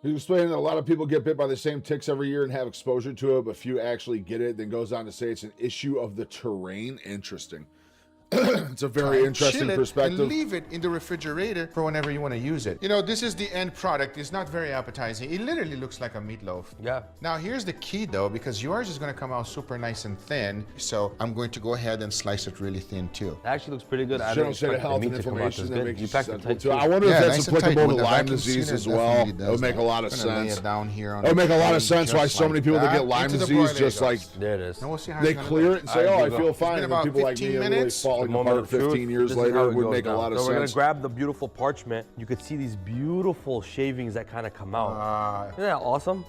Speaker 1: He's explaining that a lot of people get bit by the same ticks every year and have exposure to it, but few actually get it. Then goes on to say it's an issue of the terrain. Interesting. It's a very interesting
Speaker 2: Chill it
Speaker 1: perspective.
Speaker 2: And leave it in the refrigerator for whenever you want to use it. You know, this is the end product. It's not very appetizing. It literally looks like a meatloaf.
Speaker 8: Yeah.
Speaker 2: Now, here's the key, though, because yours is going to come out super nice and thin. So I'm going to go ahead and slice it really thin, too.
Speaker 8: It actually looks pretty good. I
Speaker 1: General
Speaker 8: don't
Speaker 1: state of
Speaker 8: expect the
Speaker 1: health
Speaker 8: meat
Speaker 1: and
Speaker 8: to come out
Speaker 1: inflammation
Speaker 8: as
Speaker 1: that
Speaker 8: good.
Speaker 1: makes
Speaker 8: You packed it
Speaker 1: sense
Speaker 8: tight
Speaker 1: too.
Speaker 8: too.
Speaker 1: I wonder if
Speaker 2: Yeah,
Speaker 1: that's
Speaker 2: nice and
Speaker 1: applicable
Speaker 2: tight
Speaker 1: to
Speaker 2: with the
Speaker 1: Lyme
Speaker 2: vacuum
Speaker 1: disease
Speaker 2: sealer
Speaker 1: as well.
Speaker 2: definitely
Speaker 1: It
Speaker 2: does
Speaker 1: would make
Speaker 2: that.
Speaker 1: a lot of
Speaker 2: I'm gonna lay
Speaker 1: sense.
Speaker 2: it down here on
Speaker 1: It would make a lot
Speaker 2: the
Speaker 1: of sense
Speaker 2: plate
Speaker 1: why
Speaker 2: just
Speaker 1: so many people that
Speaker 2: that.
Speaker 1: get Lyme
Speaker 2: Into the
Speaker 1: disease
Speaker 2: broiler
Speaker 1: just
Speaker 2: it
Speaker 1: like
Speaker 2: goes.
Speaker 8: There it is.
Speaker 2: Now we'll see how
Speaker 1: they
Speaker 2: it's gonna
Speaker 1: clear
Speaker 2: look.
Speaker 1: it and say,
Speaker 8: All
Speaker 1: "Oh,
Speaker 8: right,
Speaker 1: I
Speaker 8: Google.
Speaker 1: feel
Speaker 2: It's
Speaker 1: fine,"
Speaker 2: been
Speaker 1: and
Speaker 2: about
Speaker 1: people like
Speaker 2: 15
Speaker 1: me really
Speaker 2: minutes.
Speaker 1: fall falling
Speaker 8: moment
Speaker 1: apart
Speaker 8: of truth.
Speaker 1: 15 years
Speaker 8: This is
Speaker 1: later
Speaker 8: how it
Speaker 1: would
Speaker 8: goes
Speaker 1: make a
Speaker 8: down.
Speaker 1: lot of
Speaker 8: so
Speaker 1: sense.
Speaker 8: we're gonna grab the beautiful parchment. You could see these beautiful shavings that kind of come out. Isn't that awesome?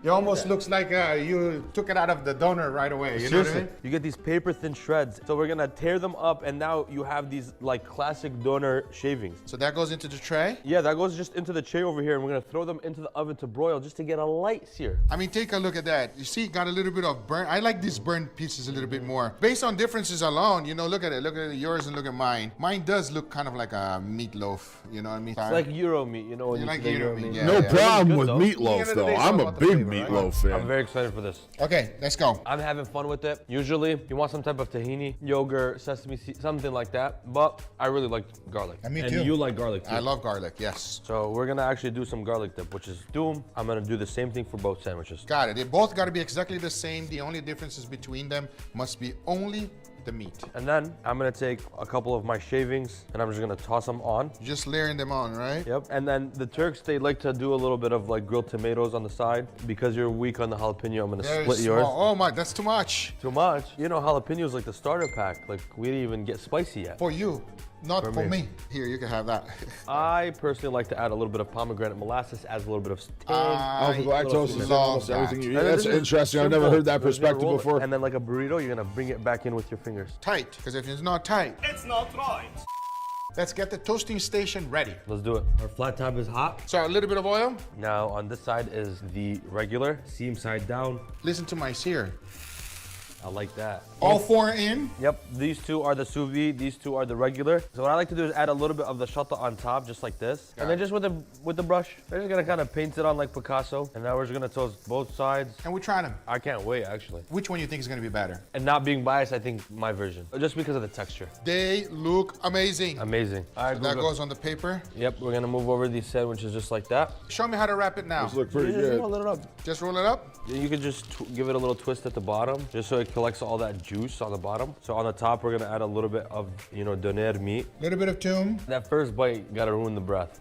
Speaker 2: It almost looks like you took it out of the donor right away. You know what I
Speaker 8: Seriously,
Speaker 2: mean?
Speaker 8: you get these paper thin shreds. So we're gonna tear them up, and now you have these like classic donor shavings.
Speaker 2: So that goes into the tray.
Speaker 8: Yeah, that goes just into the tray over here, and we're gonna throw them into the oven to broil just to get a light sear.
Speaker 2: I mean, take a look at that. You see, got a little bit of burn. I like these burnt pieces a little bit more. Based on differences alone, you know, look at it. Look at yours and look at mine. Mine does look kind of like a meatloaf. You know what I mean?
Speaker 8: It's like Euro meat, you know. When
Speaker 2: You like
Speaker 8: see the
Speaker 2: Euro meat, yeah.
Speaker 1: No problem
Speaker 8: Good,
Speaker 1: with
Speaker 8: though.
Speaker 1: meatloaf,
Speaker 2: At the end of the
Speaker 1: though.
Speaker 2: day, it's
Speaker 1: I'm
Speaker 2: all
Speaker 1: a
Speaker 2: about the
Speaker 1: big
Speaker 2: flavor, right?
Speaker 1: meatloaf fan.
Speaker 8: I'm very excited for this.
Speaker 2: Okay, let's go.
Speaker 8: I'm having fun with it. Usually, you want some type of tahini, yogurt, sesame seed, something like that. But I really like garlic.
Speaker 2: And me
Speaker 8: And
Speaker 2: too.
Speaker 8: you like garlic too.
Speaker 2: I love garlic, yes.
Speaker 8: So we're gonna actually do some garlic dip, which is doom. I'm gonna do the same thing for both sandwiches.
Speaker 2: Got it. They both got to be exactly the same. The only differences between them must be only the meat.
Speaker 8: And then I'm gonna take a couple of my shavings and I'm just gonna toss them on.
Speaker 2: You're just layering them on, right?
Speaker 8: Yep. And then the Turks, they like to do a little bit of like grilled tomatoes on the side. Because you're weak on the jalapeno, I'm gonna
Speaker 2: Very
Speaker 8: split yours.
Speaker 2: small. Oh my, that's too much.
Speaker 8: Too much. You know, jalapeno is like the starter pack. Like we didn't even get spicy yet.
Speaker 2: For you, not for
Speaker 8: me.
Speaker 2: me. Here, you can have that.
Speaker 8: I personally like to add a little bit of pomegranate molasses, adds a little bit of tang.
Speaker 1: Alpha lactose is in
Speaker 2: love
Speaker 1: almost
Speaker 2: that.
Speaker 1: everything you eat.
Speaker 8: And
Speaker 1: That's
Speaker 8: this is
Speaker 1: interesting. I've never
Speaker 8: simple.
Speaker 1: heard that
Speaker 8: You're just gonna
Speaker 1: perspective
Speaker 8: roll it,
Speaker 1: before.
Speaker 8: And then like a burrito, you're gonna bring it back in with your fingers.
Speaker 2: Tight, because if it's not tight,
Speaker 9: It's not right.
Speaker 2: let's get the toasting station ready.
Speaker 8: Let's do it. Our flat top is hot.
Speaker 2: So a little bit of oil.
Speaker 8: Now on this side is the regular, seam side down.
Speaker 2: Listen to my sear.
Speaker 8: I like that.
Speaker 2: All four in.
Speaker 8: Yep, these two are the sous vide, these two are the regular. So what I like to do is add a little bit of the shata on top, just like this. And then just with the brush, we're just gonna kind of paint it on like Picasso. And now we're just gonna toast both sides.
Speaker 2: And we're trying them.
Speaker 8: I can't wait, actually.
Speaker 2: Which one you think is gonna be better?
Speaker 8: And not being biased, I think my version. Just because of the texture.
Speaker 2: They look amazing.
Speaker 8: Amazing. All right,
Speaker 2: That
Speaker 8: Google.
Speaker 2: goes on the paper.
Speaker 8: Yep, we're gonna move over these sandwiches just like that.
Speaker 2: Show me how to wrap it now.
Speaker 1: Those look pretty
Speaker 8: Just
Speaker 1: good.
Speaker 8: roll it up.
Speaker 2: Just roll it up.
Speaker 8: You could just give it a little twist at the bottom, just so it collects all that juice on the bottom. So on the top, we're gonna add a little bit of, you know, doner meat.
Speaker 2: A little bit of tomb.
Speaker 8: That first bite gotta ruin the breath.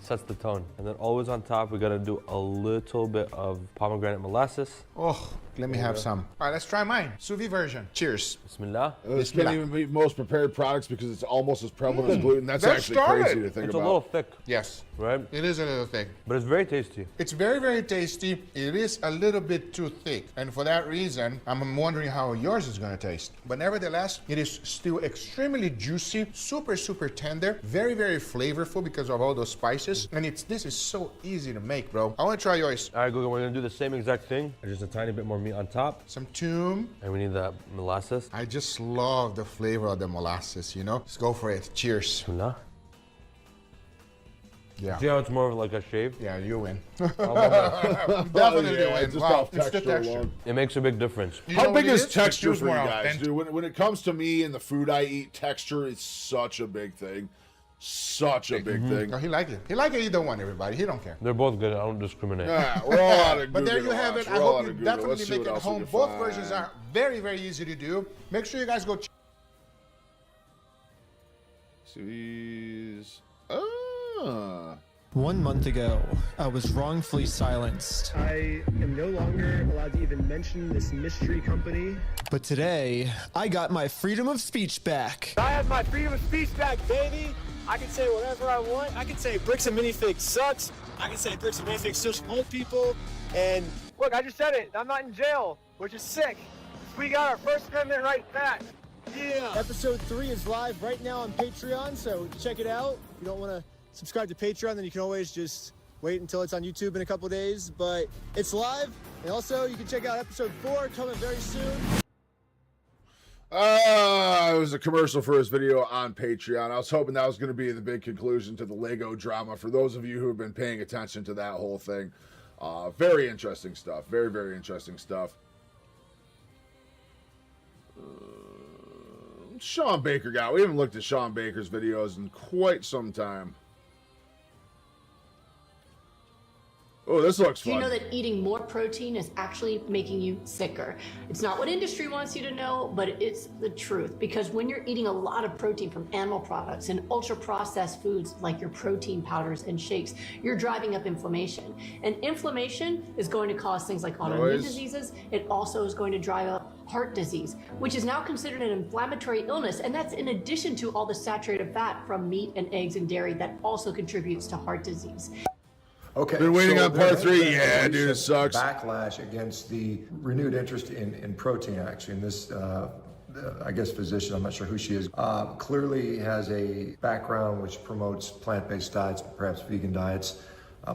Speaker 8: Sets the tone. And then always on top, we're gonna do a little bit of pomegranate molasses.
Speaker 2: Oh, let me have some. All right, let's try mine. Sous vide version. Cheers.
Speaker 8: Bismillah.
Speaker 1: This can't even be most prepared products because it's almost as prevalent as gluten. That's
Speaker 2: Let's
Speaker 1: actually
Speaker 2: start
Speaker 1: crazy
Speaker 2: it.
Speaker 1: to think
Speaker 8: It's
Speaker 1: about.
Speaker 8: a little thick,
Speaker 2: Yes,
Speaker 8: right?
Speaker 2: it is a little thick.
Speaker 8: But it's very tasty.
Speaker 2: It's very, very tasty. It is a little bit too thick. And for that reason, I'm wondering how yours is gonna taste. But nevertheless, it is still extremely juicy, super, super tender, very, very flavorful because of all those spices. And this is so easy to make, bro. I wanna try yours.
Speaker 8: All right, Google, we're gonna do the same exact thing. Just a tiny bit more meat on top.
Speaker 2: Some tomb.
Speaker 8: And we need that molasses.
Speaker 2: I just love the flavor of the molasses, you know? Let's go for it. Cheers.
Speaker 8: Bismillah.
Speaker 2: Yeah.
Speaker 8: See how it's more of like a shave?
Speaker 2: Yeah, you win.
Speaker 1: Oh,
Speaker 2: Definitely
Speaker 1: yeah,
Speaker 2: win.
Speaker 1: just
Speaker 2: Wow,
Speaker 1: off
Speaker 2: it's the
Speaker 1: texture
Speaker 2: texture.
Speaker 1: alone.
Speaker 8: It makes a big difference.
Speaker 2: You
Speaker 1: How
Speaker 2: know what
Speaker 1: big
Speaker 2: it
Speaker 1: is texture
Speaker 2: It feels
Speaker 1: for you
Speaker 2: more
Speaker 1: guys,
Speaker 2: authentic.
Speaker 1: dude? When it comes to me and the food I eat, texture is such a big thing. Such a big thing.
Speaker 2: No, he liked it. He liked it either one, everybody. He don't care.
Speaker 8: They're both good. I don't discriminate.
Speaker 1: Yeah, we're all out of
Speaker 2: But there
Speaker 1: Google
Speaker 2: you have
Speaker 1: watch.
Speaker 2: it. I
Speaker 1: We're all
Speaker 2: hope
Speaker 1: out
Speaker 2: you
Speaker 1: of Google.
Speaker 2: definitely
Speaker 1: Let's see
Speaker 2: make
Speaker 1: what
Speaker 2: it
Speaker 1: else we
Speaker 2: home.
Speaker 1: can
Speaker 2: Both
Speaker 1: find.
Speaker 2: versions are very, very easy to do. Make sure you guys go check.
Speaker 1: Squeeze. Ah.
Speaker 10: 1 month ago, I was wrongfully silenced.
Speaker 9: I am no longer allowed to even mention this mystery company.
Speaker 10: But today, I got my freedom of speech back.
Speaker 9: I have my freedom of speech back, baby. I can say whatever I want. I can say bricks and minifigs sucks. I can say bricks and minifigs still old people. And look, I just said it. I'm not in jail, which is sick. We got our First Amendment right back. Yeah. Episode 3 is live right now on Patreon, so check it out. If you don't want to subscribe to Patreon, then you can always just wait until it's on YouTube in a couple days. But it's live, and also you can check out episode 4 coming very soon.
Speaker 1: It was a commercial for his video on Patreon. I was hoping that was going to be the big conclusion to the Lego drama. For those of you who have been paying attention to that whole thing, very interesting stuff. Very, very interesting stuff. Sean Baker got. We haven't looked at Sean Baker's videos in quite some time. Oh, this looks
Speaker 11: Do
Speaker 1: fun.
Speaker 11: you know that eating more protein is actually making you sicker? It's not what industry wants you to know, but it's the truth. Because when you're eating a lot of protein from animal products and ultra-processed foods like your protein powders and shakes, you're driving up inflammation. And inflammation is going to cause things like autoimmune
Speaker 1: Noise.
Speaker 11: diseases. It also is going to drive up heart disease, which is now considered an inflammatory illness. And that's in addition to all the saturated fat from meat and eggs and dairy that also contributes to heart disease.
Speaker 12: Okay.
Speaker 1: Been waiting on
Speaker 12: there
Speaker 1: part
Speaker 12: has
Speaker 1: 3.
Speaker 12: been
Speaker 1: Yeah,
Speaker 12: a
Speaker 1: dude, it
Speaker 12: recent
Speaker 1: sucks.
Speaker 12: Backlash against the renewed interest in protein, actually. And this, I guess, physician, I'm not sure who she is, clearly has a background which promotes plant-based diets, perhaps vegan diets,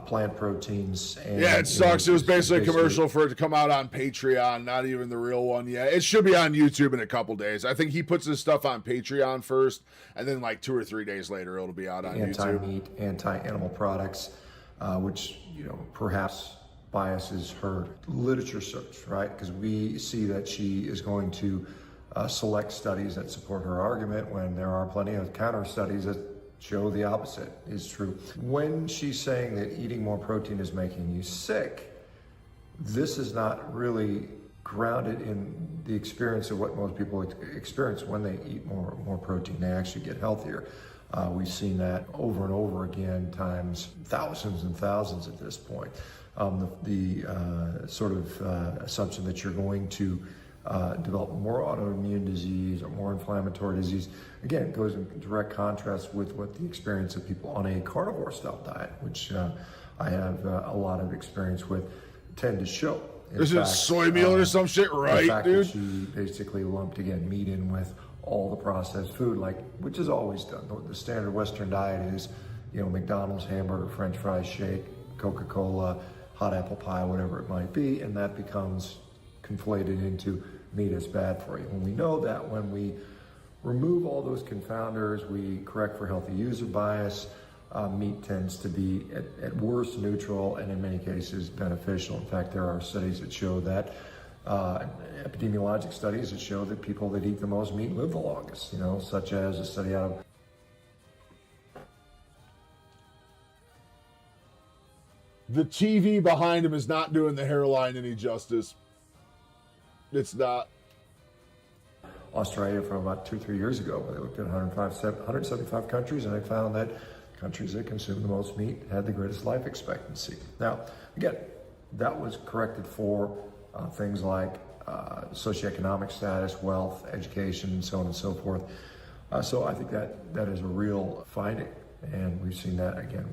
Speaker 12: plant proteins. And,
Speaker 1: Yeah, it sucks. It was basically a
Speaker 12: basically
Speaker 1: commercial for it to come out on Patreon, not even the real one yet. It should be on YouTube in a couple days. I think he puts his stuff on Patreon first, and then like 2 or 3 days later, it'll be out on YouTube.
Speaker 12: Anti-meat, anti-animal products, which, perhaps biases her literature search, right? Because we see that she is going to select studies that support her argument when there are plenty of counter studies that show the opposite is true. When she's saying that eating more protein is making you sick, this is not really grounded in the experience of what most people experience when they eat more protein. They actually get healthier. We've seen that over and over again, times thousands and thousands at this point. The sort of assumption that you're going to develop more autoimmune disease or more inflammatory disease, again, goes in direct contrast with what the experience of people on a carnivore style diet, which I have a lot of experience with, tend to show.
Speaker 1: Is it soy meal or some shit, right,
Speaker 12: the fact
Speaker 1: dude?
Speaker 12: That she basically lumped, again, meat in with all the processed food, which is always done. The standard Western diet is, McDonald's, hamburger, French fries, shake, Coca-Cola, hot apple pie, whatever it might be, and that becomes conflated into meat is bad for you. When we know that when we remove all those confounders, we correct for healthy user bias, meat tends to be at worst neutral and in many cases beneficial. In fact, there are studies that show that, epidemiologic studies that show that people that eat the most meat live the longest, such as a study out of
Speaker 1: The TV behind him is not doing the hairline any justice. It's not.
Speaker 12: Australia from about 2-3 years ago, where they looked at 175 countries, and they found that countries that consumed the most meat had the greatest life expectancy. Now, again, that was corrected for things like socioeconomic status, wealth, education, and so on and so forth. So I think that is a real finding, and we've seen that again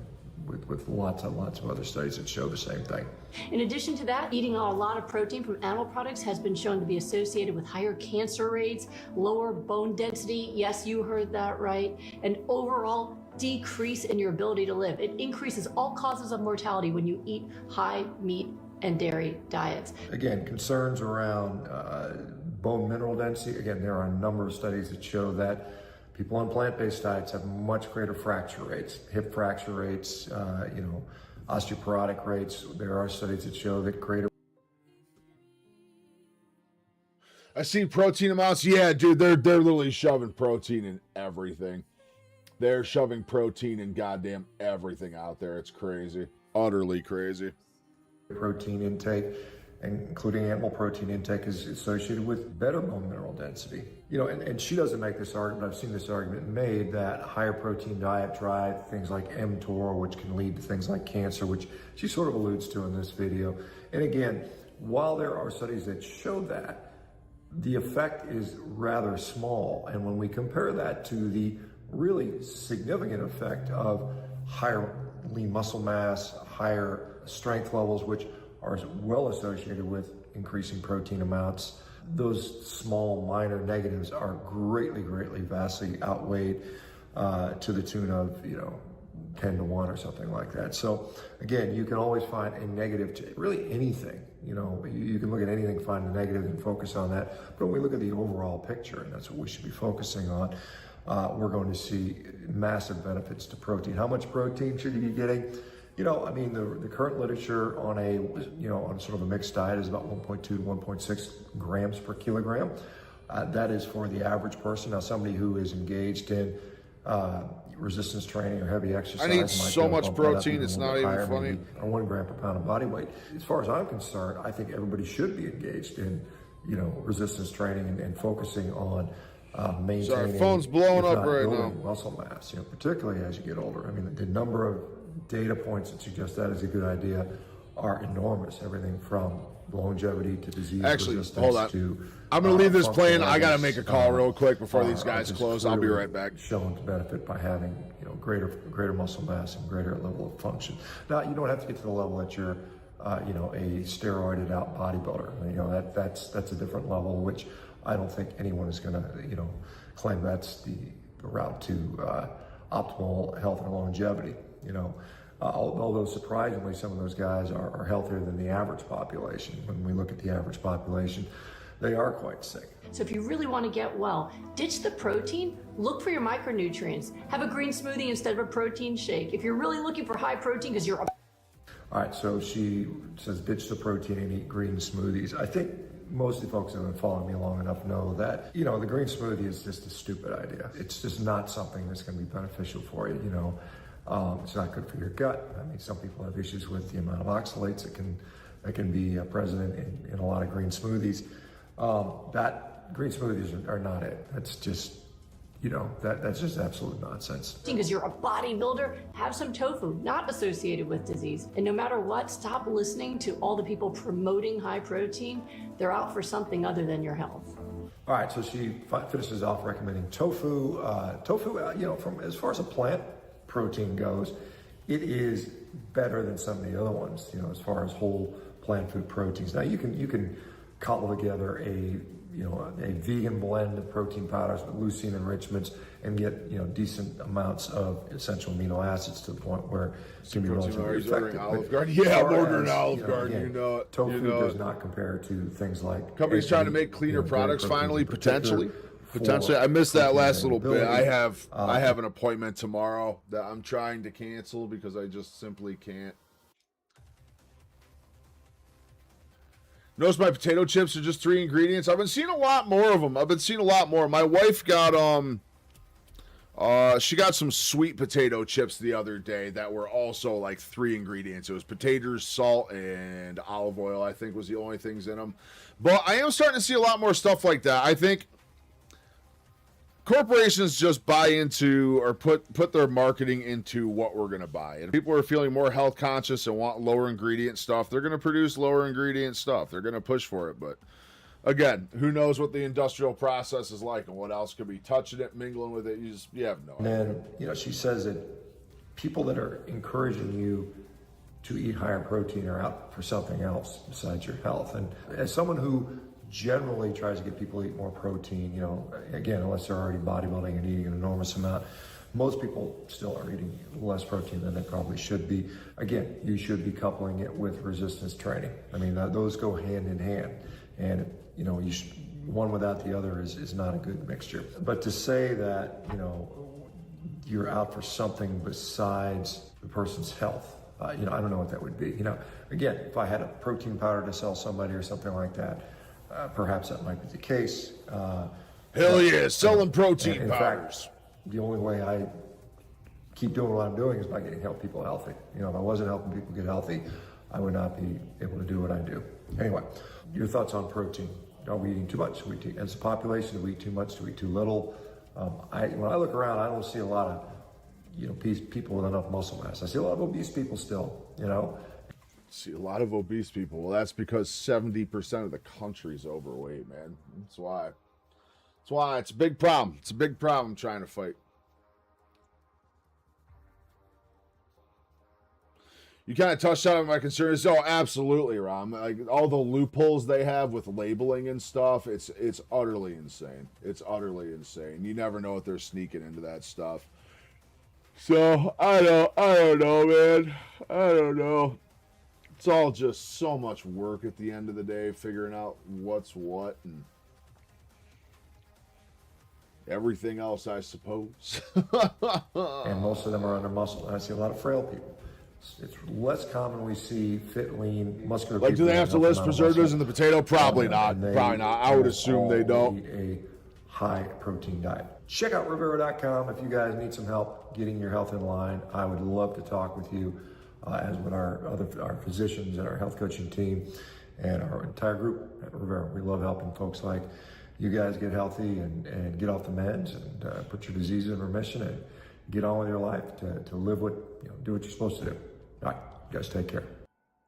Speaker 12: with lots and lots of other studies that show the same thing.
Speaker 11: In addition to that, eating a lot of protein from animal products has been shown to be associated with higher cancer rates, lower bone density, yes, you heard that right, and overall decrease in your ability to live. It increases all causes of mortality when you eat high meat and dairy diets.
Speaker 12: Again, concerns around bone mineral density. Again, there are a number of studies that show that people on plant-based diets have much greater fracture rates, hip fracture rates, osteoporotic rates. There are studies that show that greater.
Speaker 1: I see protein amounts. Yeah, dude, they're literally shoving protein in everything. They're shoving protein in goddamn everything out there. It's crazy. Utterly crazy.
Speaker 12: Protein intake, including animal protein intake, is associated with better bone mineral density. And she doesn't make this argument. I've seen this argument made that higher protein diet drive things like mTOR, which can lead to things like cancer, which she sort of alludes to in this video. And again, while there are studies that show that, the effect is rather small. And when we compare that to the really significant effect of higher lean muscle mass, higher strength levels, which are well associated with increasing protein amounts, those small minor negatives are greatly, vastly outweighed to the tune of 10 to 1 or something like that. So again, you can always find a negative to really anything. You can look at anything, find a negative and focus on that. But when we look at the overall picture, and that's what we should be focusing on, we're going to see massive benefits to protein. How much protein should you be getting? The current literature on on sort of a mixed diet is about 1.2 to 1.6 grams per kilogram. That is for the average person. Now, somebody who is engaged in resistance training or heavy exercise.
Speaker 1: I need so much protein, it's not even funny.
Speaker 12: Or 1 gram per pound of body weight. As far as I'm concerned, I think everybody should be engaged in, resistance training and focusing on maintaining.
Speaker 1: Sorry, phone's blowing up right now.
Speaker 12: Muscle mass, particularly as you get older. I mean, the number of data points that suggest that is a good idea are enormous. Everything from longevity to disease
Speaker 1: Actually,
Speaker 12: resistance
Speaker 1: hold on.
Speaker 12: to
Speaker 1: I'm going to leave this playing. I got to
Speaker 12: functional
Speaker 1: make a call real quick before
Speaker 12: are-
Speaker 1: these
Speaker 12: are
Speaker 1: guys
Speaker 12: just
Speaker 1: close. I'll be
Speaker 12: clearly
Speaker 1: right back.
Speaker 12: Shown to benefit by having greater muscle mass and greater level of function. Now, you don't have to get to the level that you're a steroided out bodybuilder. That's a different level, which I don't think anyone is going to claim that's the route to optimal health and longevity. Although surprisingly, some of those guys are healthier than the average population. When we look at the average population, they are quite sick.
Speaker 11: So if you really want to get well, ditch the protein, look for your micronutrients. Have a green smoothie instead of a protein shake. If you're really looking for high protein because you're
Speaker 12: All right, so she says ditch the protein and eat green smoothies. I think most of the folks that have been following me long enough know that, the green smoothie is just a stupid idea. It's just not something that's going to be beneficial for you, It's not good for your gut. I mean, some people have issues with the amount of oxalates that can be present in a lot of green smoothies. That green smoothies are not it. That's just, that's just absolute nonsense.
Speaker 11: because you're a bodybuilder, have some tofu, not associated with disease. And no matter what, stop listening to all the people promoting high protein. They're out for something other than your health.
Speaker 12: All right, so she finishes off recommending tofu. From as far as a plant protein goes, it is better than some of the other ones, as far as whole plant food proteins. Now you can cobble together a vegan blend of protein powders with leucine enrichments and get decent amounts of essential amino acids to the point where it can be relatively effective.
Speaker 1: Olive Garden. Yeah, I'm ordering Olive Garden.
Speaker 12: Again, tofu does not compare to things like
Speaker 1: Companies trying to make cleaner products finally, potentially. I missed that last little bit. I have an appointment tomorrow that I'm trying to cancel because I just simply can't. Notice my potato chips are just 3 ingredients. I've been seeing a lot more of them. My wife got she got some sweet potato chips the other day that were also like 3 ingredients. It was potatoes, salt, and olive oil, I think was the only things in them. But I am starting to see a lot more stuff like that. I think corporations just buy into or put their marketing into what we're going to buy. And people are feeling more health conscious and want lower ingredient stuff. They're going to produce lower ingredient stuff. They're going to push for it. But again, who knows what the industrial process is like and what else could be touching it, mingling with it. You have no idea.
Speaker 12: And then, she says that people that are encouraging you to eat higher protein are out for something else besides your health. And as someone who generally tries to get people to eat more protein, again, unless they're already bodybuilding and eating an enormous amount, most people still are eating less protein than they probably should be. Again, you should be coupling it with resistance training. I mean, those go hand in hand. And, one without the other is not a good mixture. But to say that, you're out for something besides the person's health, I don't know what that would be. Again, if I had a protein powder to sell somebody or something like that, perhaps that might be the case.
Speaker 1: Hell yeah, selling protein
Speaker 12: in
Speaker 1: powders.
Speaker 12: Fact, the only way I keep doing what I'm doing is by getting people healthy. If I wasn't helping people get healthy, I would not be able to do what I do. Anyway, your thoughts on protein. Are we eating too much? As a population, do we eat too much? Do we eat too little? When I look around, I don't see a lot of people with enough muscle mass. I see a lot of obese people still,
Speaker 1: See a lot of obese people. Well, that's because 70% of the country's overweight, man. That's why. It's a big problem. It's a big problem trying to fight. You kind of touched on my concerns. Oh, absolutely, Ron. Like all the loopholes they have with labeling and stuff, it's utterly insane. It's utterly insane. You never know what they're sneaking into that stuff. So I don't know, man. I don't know. It's all just so much work at the end of the day, figuring out what's what and everything else, I suppose.
Speaker 12: And most of them are under muscle. I see a lot of frail people. It's less common we see fit, lean, muscular people.
Speaker 1: Like, do they have to list preservatives in the potato? Probably not. Probably not. I would assume they don't.
Speaker 12: Eat a high protein diet. Check out Rivera.com if you guys need some help getting your health in line. I would love to talk with you, as with our physicians and our health coaching team and our entire group at Rivera. We love helping folks like you guys get healthy and get off the meds and put your disease in remission and get on with your life to live do what you're supposed to do. All right, you guys take care.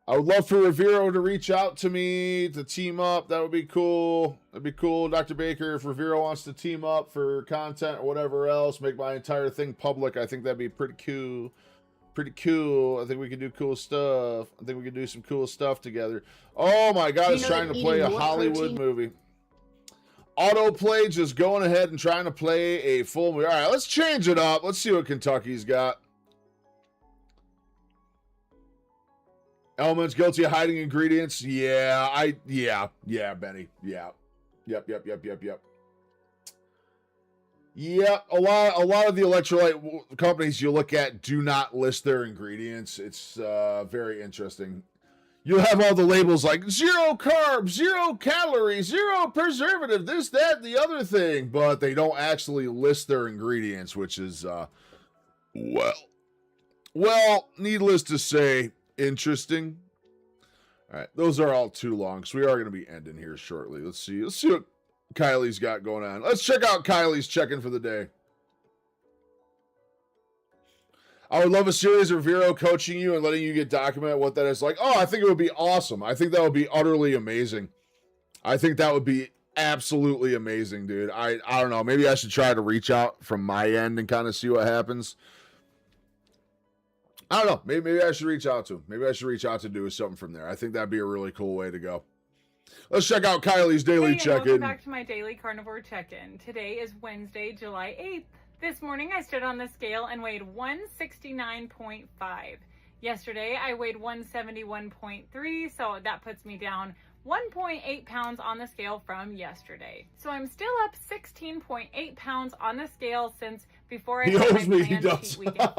Speaker 1: I would love for Rivero to reach out to me to team up. That would be cool. That'd be cool, Dr. Baker. If Rivero wants to team up for content or whatever else, make my entire thing public, I think that'd be pretty cool. Pretty cool. I think we could do cool stuff. I think we could do some cool stuff together. Oh my God, it's trying to play a Hollywood movie. Autoplay just going ahead and trying to play a full movie. All right, let's change it up. Let's see what Kentucky's got. Elements guilty of hiding ingredients. Yeah, Benny. Yeah. Yep. Yeah, a lot of the electrolyte companies you look at do not list their ingredients. It's very interesting. You'll have all the labels like 0 carbs, 0 calories, 0 preservative, this, that, the other thing, but they don't actually list their ingredients, which is, well, needless to say, interesting. All right, those are all too long, so we are going to be ending here shortly. Let's see what Kylie's got going on. Let's check out Kylie's check-in for the day. I would love a series of Vero coaching you and letting you get documented what that is like. Oh, I think it would be awesome. I think that would be utterly amazing. I think that would be absolutely amazing, dude. I don't know. Maybe I should try to reach out from my end and kind of see what happens. I don't know. Maybe I should reach out to him. Maybe I should reach out to do something from there. I think that'd be a really cool way to go. Let's check out Kylie's daily check-in.
Speaker 13: Welcome back to my daily carnivore check-in. Today is Wednesday, July 8th. This morning I stood on the scale and weighed 169.5. Yesterday I weighed 171.3, so that puts me down 1.8 pounds on the scale from yesterday. So I'm still up 16.8 pounds on the scale since before I had my planned cheat weekend.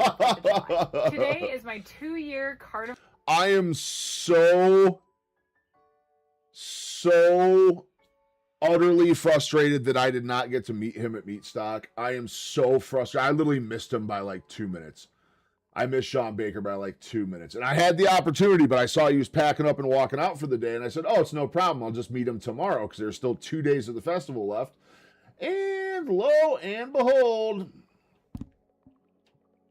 Speaker 13: Today is my 2-year carnivore.
Speaker 1: I am so utterly frustrated that I did not get to meet him at Meat Stock. I am so frustrated. I literally missed him by like 2 minutes. I missed Sean Baker by like 2 minutes. And I had the opportunity, but I saw he was packing up and walking out for the day. And I said, oh, it's no problem. I'll just meet him tomorrow because there's still 2 days of the festival left. And lo and behold,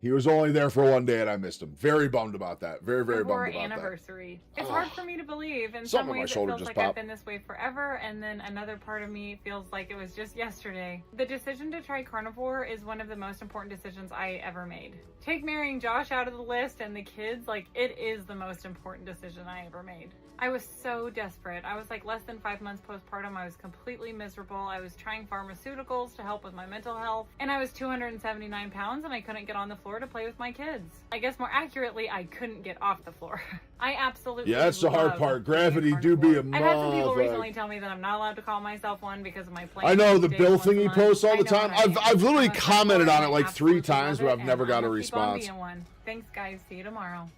Speaker 1: he was only there for 1 day and I missed him. Very bummed about that. Very bummed about
Speaker 13: anniversary. It's hard for me to believe. In
Speaker 1: Something
Speaker 13: some ways, it
Speaker 1: shoulder
Speaker 13: feels
Speaker 1: just
Speaker 13: like
Speaker 1: popped.
Speaker 13: I've been this way forever, and then another part of me feels like it was just yesterday. The decision to try carnivore is one of the most important decisions I ever made. Take marrying Josh out of the list and the kids, like, it is the most important decision I ever made. I was so desperate. I was like less than 5 months postpartum. I was completely miserable. I was trying pharmaceuticals to help with my mental health, and I was 279 pounds and I couldn't get on the floor to play with my kids. I guess more accurately, I couldn't get off the floor. I absolutely
Speaker 1: that's the hard part. Gravity do be a
Speaker 13: I've had some people recently tell me that I'm not allowed to call myself one because of my plane.
Speaker 1: I know the Bill thing he posts all the time. I've literally commented on it like 3 times, but I've never got a response.
Speaker 13: Thanks, guys. See you tomorrow.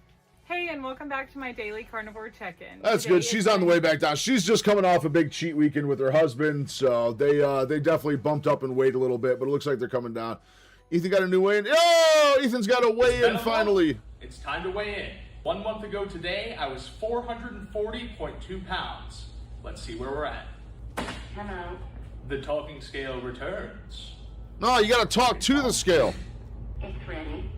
Speaker 13: Hey, and welcome back to my daily carnivore check-in.
Speaker 1: That's good. She's on the way back down. She's just coming off a big cheat weekend with her husband, so they definitely bumped up in weight a little bit, but it looks like they're coming down. Ethan got a new weigh-in. Oh, Ethan's got a weigh-in finally.
Speaker 14: It's time to weigh in. 1 month ago today, I was 440.2 pounds. Let's see where we're at.
Speaker 15: Hello.
Speaker 14: The talking scale returns.
Speaker 1: No, you got to talk to the scale.
Speaker 15: It's ready.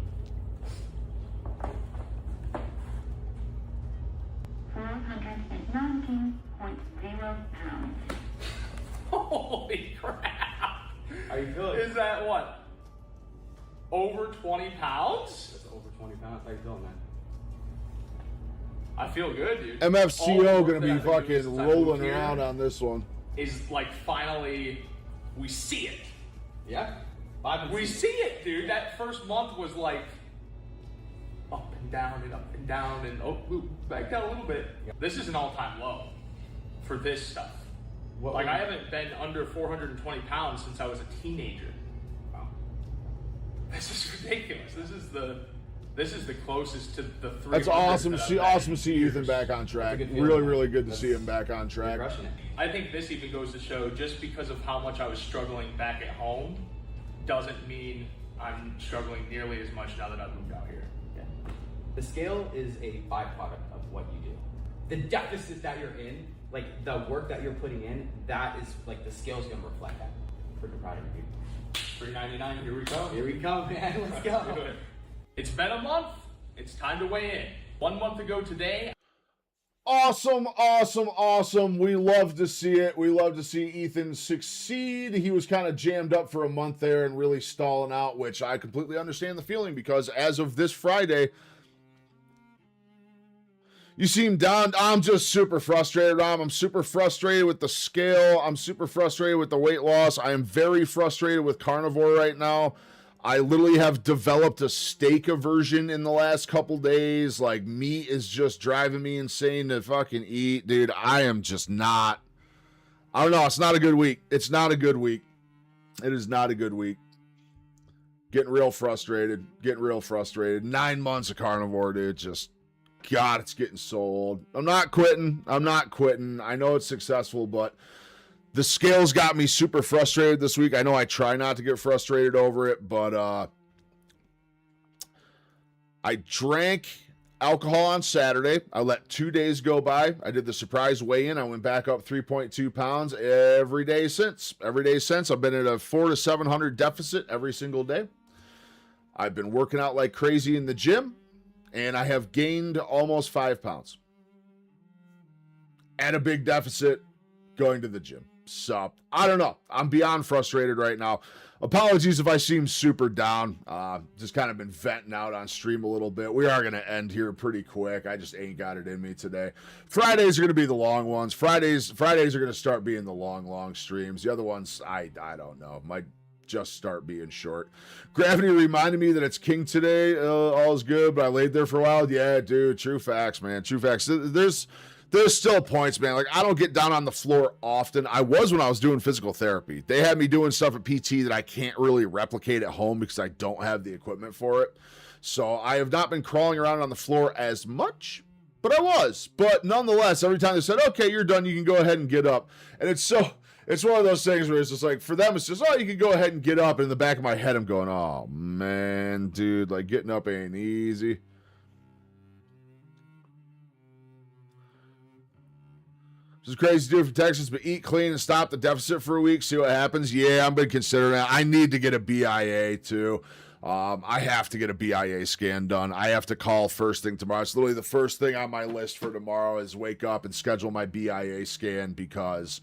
Speaker 15: 419.0 pounds.
Speaker 14: Holy crap!
Speaker 16: How you feeling?
Speaker 14: Is that what? Over 20 pounds?
Speaker 16: That's over 20 pounds. How you feeling, man?
Speaker 14: I feel good, dude.
Speaker 1: MFCO gonna be fucking rolling around on this one.
Speaker 14: Is like finally, we see it.
Speaker 16: Yeah?
Speaker 14: We see it, dude. That first month was like up and down and up and down and back down a little bit. This is an all-time low for this stuff. Like I haven't been under 420 pounds since I was a teenager.
Speaker 16: Wow.
Speaker 14: This is ridiculous. This is the closest to the 300.
Speaker 1: That's awesome. Awesome to see Ethan back on track. Really good to see him back on track.
Speaker 14: I think this even goes to show just because of how much I was struggling back at home doesn't mean I'm struggling nearly as much now that I've moved out here.
Speaker 16: Yeah. The scale is a byproduct of what you do. The deficit that you're in, like the work that you're putting in, that is like the scale's gonna reflect that. Freaking proud of you.
Speaker 14: $3.99, here we go.
Speaker 16: Here we come, man. Let's go.
Speaker 14: It's been a month. It's time to weigh in. 1 month ago today.
Speaker 1: awesome, awesome, awesome. We love to see it. We love to see Ethan succeed. He was kind of jammed up for a month there and really stalling out, which I completely understand the feeling because as of this Friday, you seem down. I'm just super frustrated, Rom. I'm super frustrated with the scale. I'm super frustrated with the weight loss. I am very frustrated with carnivore right now. I literally have developed a steak aversion in the last couple days. Like, meat is just driving me insane to fucking eat. Dude, I am just not. I don't know. It's not a good week. It's not a good week. It is not a good week. Getting real frustrated. 9 months of carnivore, dude. Just, God, it's getting so old. I'm not quitting. I know it's successful, but the scales got me super frustrated this week. I know I try not to get frustrated over it, but I drank alcohol on Saturday. I let 2 days go by. I did the surprise weigh-in. I went back up 3.2 pounds every day since. I've been at a 400 to 700 deficit every single day. I've been working out like crazy in the gym, and I have gained almost 5 pounds at a big deficit going to the gym. So, I don't know. I'm beyond frustrated right now. Apologies if I seem super down. Just kind of been venting out on stream a little bit. We are going to end here pretty quick. I just ain't got it in me today. Fridays are going to be the long ones. Fridays are going to start being the long streams. The other ones, I don't know. Might just start being short. Gravity reminded me that it's King today. All is good, but I laid there for a while. Yeah, dude, true facts, man. True facts. There's still points, man. Like, I don't get down on the floor often. I was when I was doing physical therapy. They had me doing stuff at PT that I can't really replicate at home because I don't have the equipment for it. So I have not been crawling around on the floor as much, but I was. But nonetheless, every time they said, okay, you're done, you can go ahead and get up. And it's one of those things where it's just like, for them, it's just, oh, you can go ahead and get up. And in the back of my head, I'm going, oh, man, dude, like, getting up ain't easy. This is crazy to do for Texas, but eat clean and stop the deficit for a week, see what happens. Yeah, I've been considering that. I need to get a BIA, too. I have to get a BIA scan done. I have to call first thing tomorrow. It's literally the first thing on my list for tomorrow is wake up and schedule my BIA scan because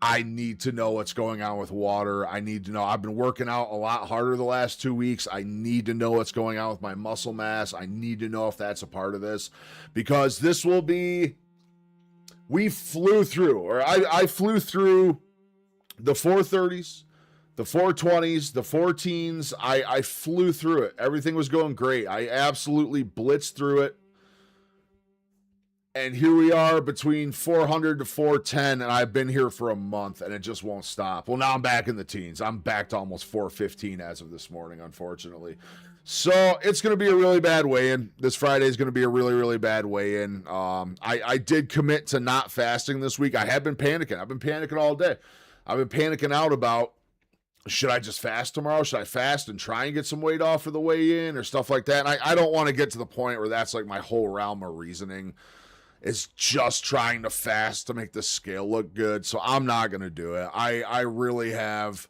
Speaker 1: I need to know what's going on with water. I need to know. I've been working out a lot harder the last 2 weeks. I need to know what's going on with my muscle mass. I need to know if that's a part of this because this will be... I flew through the 430s, the 420s, the 14s. I flew through it. Everything was going great. I absolutely blitzed through it. And here we are between 400 to 410, and I've been here for a month, and it just won't stop. Well, now I'm back in the teens. I'm back to almost 415 as of this morning, unfortunately. So it's going to be a really bad weigh-in. This Friday is going to be a really, really bad weigh-in. I did commit to not fasting this week. I have been panicking. I've been panicking all day. I've been panicking out about, should I just fast tomorrow? Should I fast and try and get some weight off for the weigh-in or stuff like that? And I don't want to get to the point where that's like my whole realm of reasoning. It's just trying to fast to make the scale look good. So I'm not going to do it. I really have...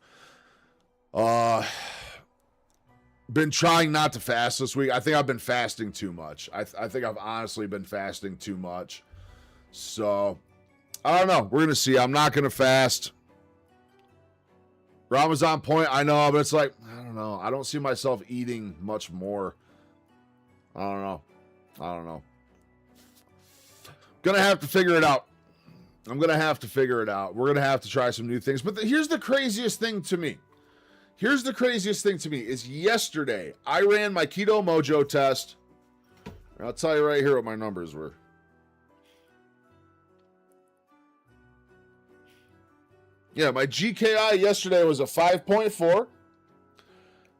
Speaker 1: been trying not to fast this week. I think I've been fasting too much. I think I've honestly been fasting too much. So, I don't know. We're going to see. I'm not going to fast. Ramadan point, I know, but it's like, I don't know. I don't see myself eating much more. I don't know. Gonna have to figure it out. I'm going to have to figure it out. We're going to have to try some new things. But here's the craziest thing to me. Is yesterday I ran my Keto Mojo test. I'll tell you right here what my numbers were. Yeah, my GKI yesterday was a 5.4.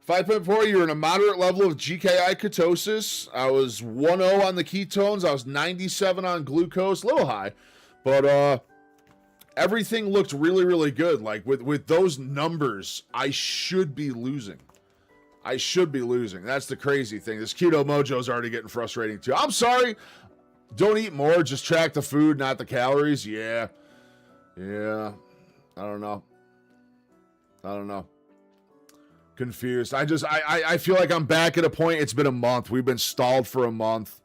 Speaker 1: 5.4, you're in a moderate level of GKI ketosis. I was 1.0 on the ketones. I was 97 on glucose, a little high. But everything looked really, really good. Like, with those numbers, I should be losing. That's the crazy thing. This Keto Mojo is already getting frustrating, too. I'm sorry. Don't eat more. Just track the food, not the calories. Yeah. I don't know. Confused. I feel like I'm back at a point. It's been a month. We've been stalled for a month.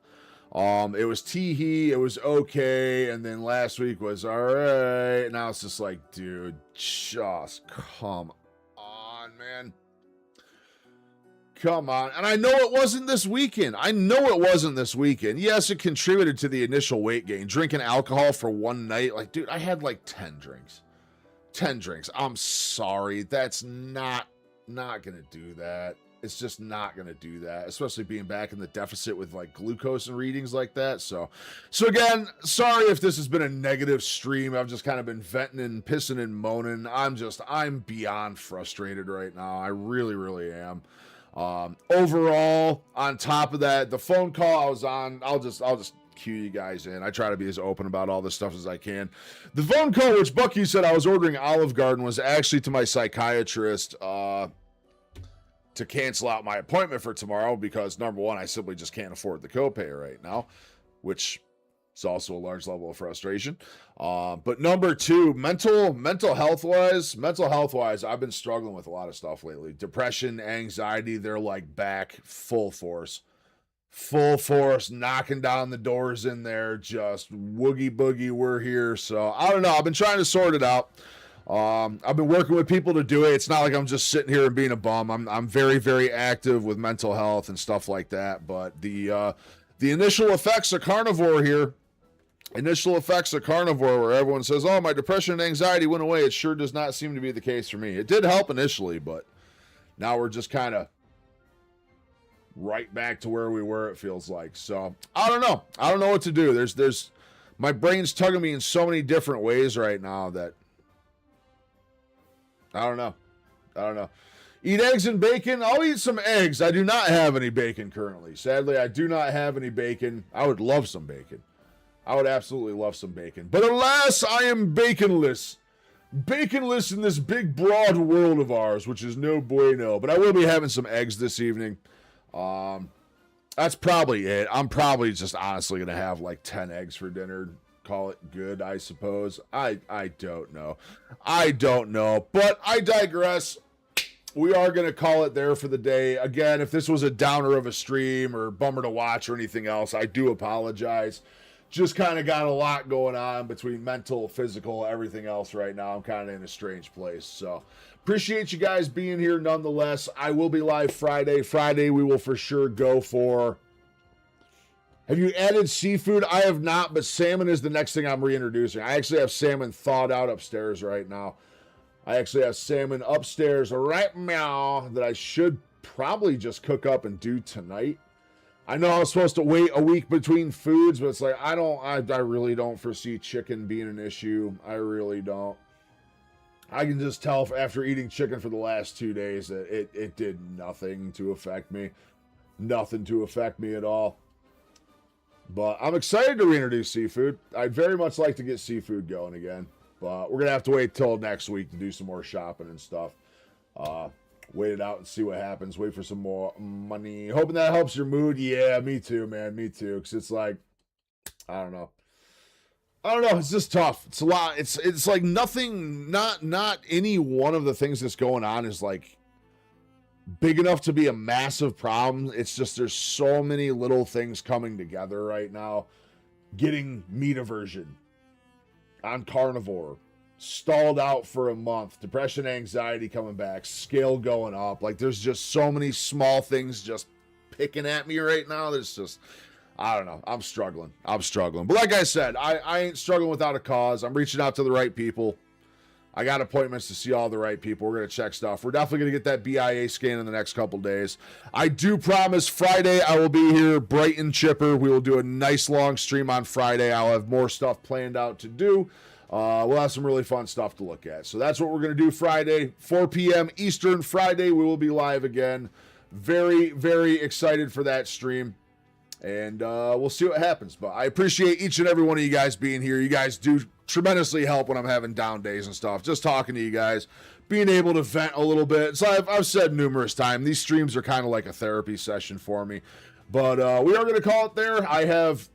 Speaker 1: It was teehee, it was okay, and then last week was all right. Now it's just like, dude, just come on, man. Come on. And I know it wasn't this weekend. Yes, it contributed to the initial weight gain. Drinking alcohol for one night. Like, dude, I had like 10 drinks. 10 drinks. I'm sorry. That's not going to do that. It's just not going to do that, especially being back in the deficit with like glucose and readings like that. So again, sorry if this has been a negative stream. I've just kind of been venting and pissing and moaning. I'm beyond frustrated right now. I really, really am. Overall, on top of that, the phone call I was on, I'll just cue you guys in. I try to be as open about all this stuff as I can. The phone call, which Bucky said I was ordering Olive Garden, was actually to my psychiatrist, to cancel out my appointment for tomorrow because, number one, I simply just can't afford the copay right now, which is also a large level of frustration. But number two, mental health wise, I've been struggling with a lot of stuff lately. Depression, anxiety, they're like back full force, knocking down the doors in there, just woogie boogie, we're here. So I don't know. I've been trying to sort it out. I've been working with people to do it. It's not like I'm just sitting here and being a bum. I'm very, very active with mental health and stuff like that. But the initial effects of carnivore here, where everyone says, oh, my depression and anxiety went away. It sure does not seem to be the case for me. It did help initially, but now we're just kind of right back to where we were, it feels like. So I don't know. I don't know what to do. There's my brain's tugging me in so many different ways right now that I don't know. Eat eggs and bacon. I'll eat some eggs. I do not have any bacon currently. Sadly, I do not have any bacon. I would love some bacon. I would absolutely love some bacon. But alas, I am baconless. Baconless in this big, broad world of ours, which is no bueno. But I will be having some eggs this evening. That's probably it. I'm probably just honestly going to have like 10 eggs for dinner. Call it good, I suppose. I don't know. But I digress. We are going to call it there for the day. Again, if this was a downer of a stream or bummer to watch or anything else, I do apologize. Just kind of got a lot going on between mental, physical, everything else right now. I'm kind of in a strange place. So appreciate you guys being here nonetheless. I will be live Friday. Friday we will for sure go for... Have you added seafood? I have not, but salmon is the next thing I'm reintroducing. I actually have salmon thawed out upstairs right now. I actually have salmon upstairs right now that I should probably just cook up and do tonight. I know I was supposed to wait a week between foods, but it's like I really don't foresee chicken being an issue. I really don't. I can just tell after eating chicken for the last 2 days that it did nothing to affect me. Nothing to affect me at all. But I'm excited to reintroduce seafood. I'd very much like to get seafood going again. But we're going to have to wait till next week to do some more shopping and stuff. Wait it out and see what happens. Wait for some more money. Hoping that helps your mood. Yeah, me too, man. Me too. Because it's like, I don't know. It's just tough. It's a lot. It's like nothing, not any one of the things that's going on is like big enough to be a massive problem. It's just there's so many little things coming together right now. Getting meat aversion on carnivore, stalled out for a month, depression, anxiety coming back, scale going up. Like there's just so many small things just picking at me right now. There's just, I don't know. I'm struggling. But like I said, I ain't struggling without a cause. I'm reaching out to the right people. I got appointments to see all the right people. We're going to check stuff. We're definitely going to get that BIA scan in the next couple days. I do promise Friday I will be here bright and chipper. We will do a nice long stream on Friday. I'll have more stuff planned out to do. We'll have some really fun stuff to look at. So that's what we're going to do Friday, 4 p.m. Eastern. Friday, we will be live again. Very, very excited for that stream. And we'll see what happens. But I appreciate each and every one of you guys being here. You guys do tremendously help when I'm having down days and stuff. Just talking to you guys, being able to vent a little bit. So I've said numerous times, these streams are kind of like a therapy session for me. But we are going to call it there. I have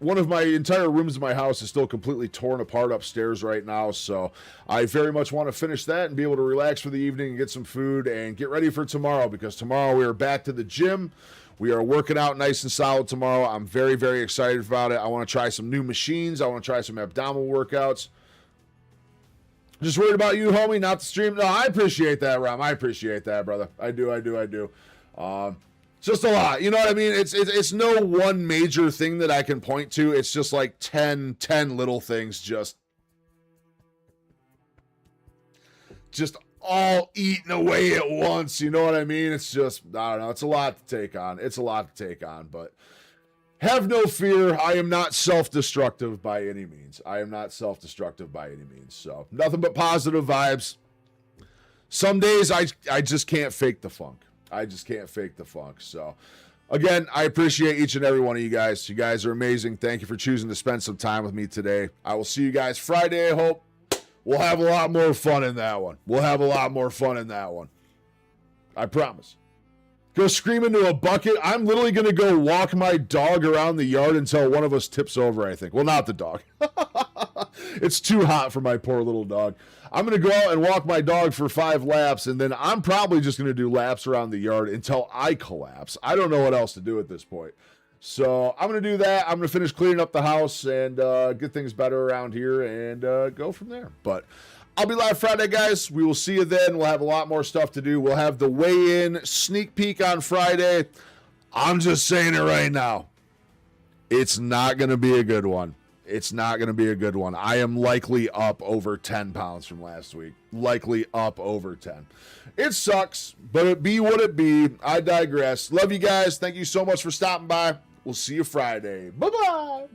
Speaker 1: one of my entire rooms in my house is still completely torn apart upstairs right now. So I very much want to finish that and be able to relax for the evening and get some food and get ready for tomorrow, because tomorrow we are back to the gym. We are working out nice and solid tomorrow. I'm very, very excited about it. I want to try some new machines. I want to try some abdominal workouts. Just worried about you, homie, not the stream. No, I appreciate that, Ram. I appreciate that, brother. I do. Just a lot. You know what I mean? It's no one major thing that I can point to. It's just like 10 little things just all eating away at once. You know what I mean? It's just, I don't know. It's a lot to take on. But have no fear. I am not self-destructive by any means. So nothing but positive vibes. Some days I just can't fake the funk. So again, I appreciate each and every one of you guys. You guys are amazing. Thank you for choosing to spend some time with me today. I will see you guys Friday, I hope. We'll have a lot more fun in that one. I promise. Go scream into a bucket. I'm literally going to go walk my dog around the yard until one of us tips over, I think. Well, not the dog. It's too hot for my poor little dog. I'm going to go out and walk my dog for 5 laps, and then I'm probably just going to do laps around the yard until I collapse. I don't know what else to do at this point. So I'm going to do that. I'm going to finish cleaning up the house and get things better around here and go from there. But I'll be live Friday, guys. We will see you then. We'll have a lot more stuff to do. We'll have the weigh-in sneak peek on Friday. I'm just saying it right now. It's not going to be a good one. I am likely up over 10 pounds from last week. It sucks, but it be what it be. I digress. Love you guys. Thank you so much for stopping by. We'll see you Friday. Bye-bye.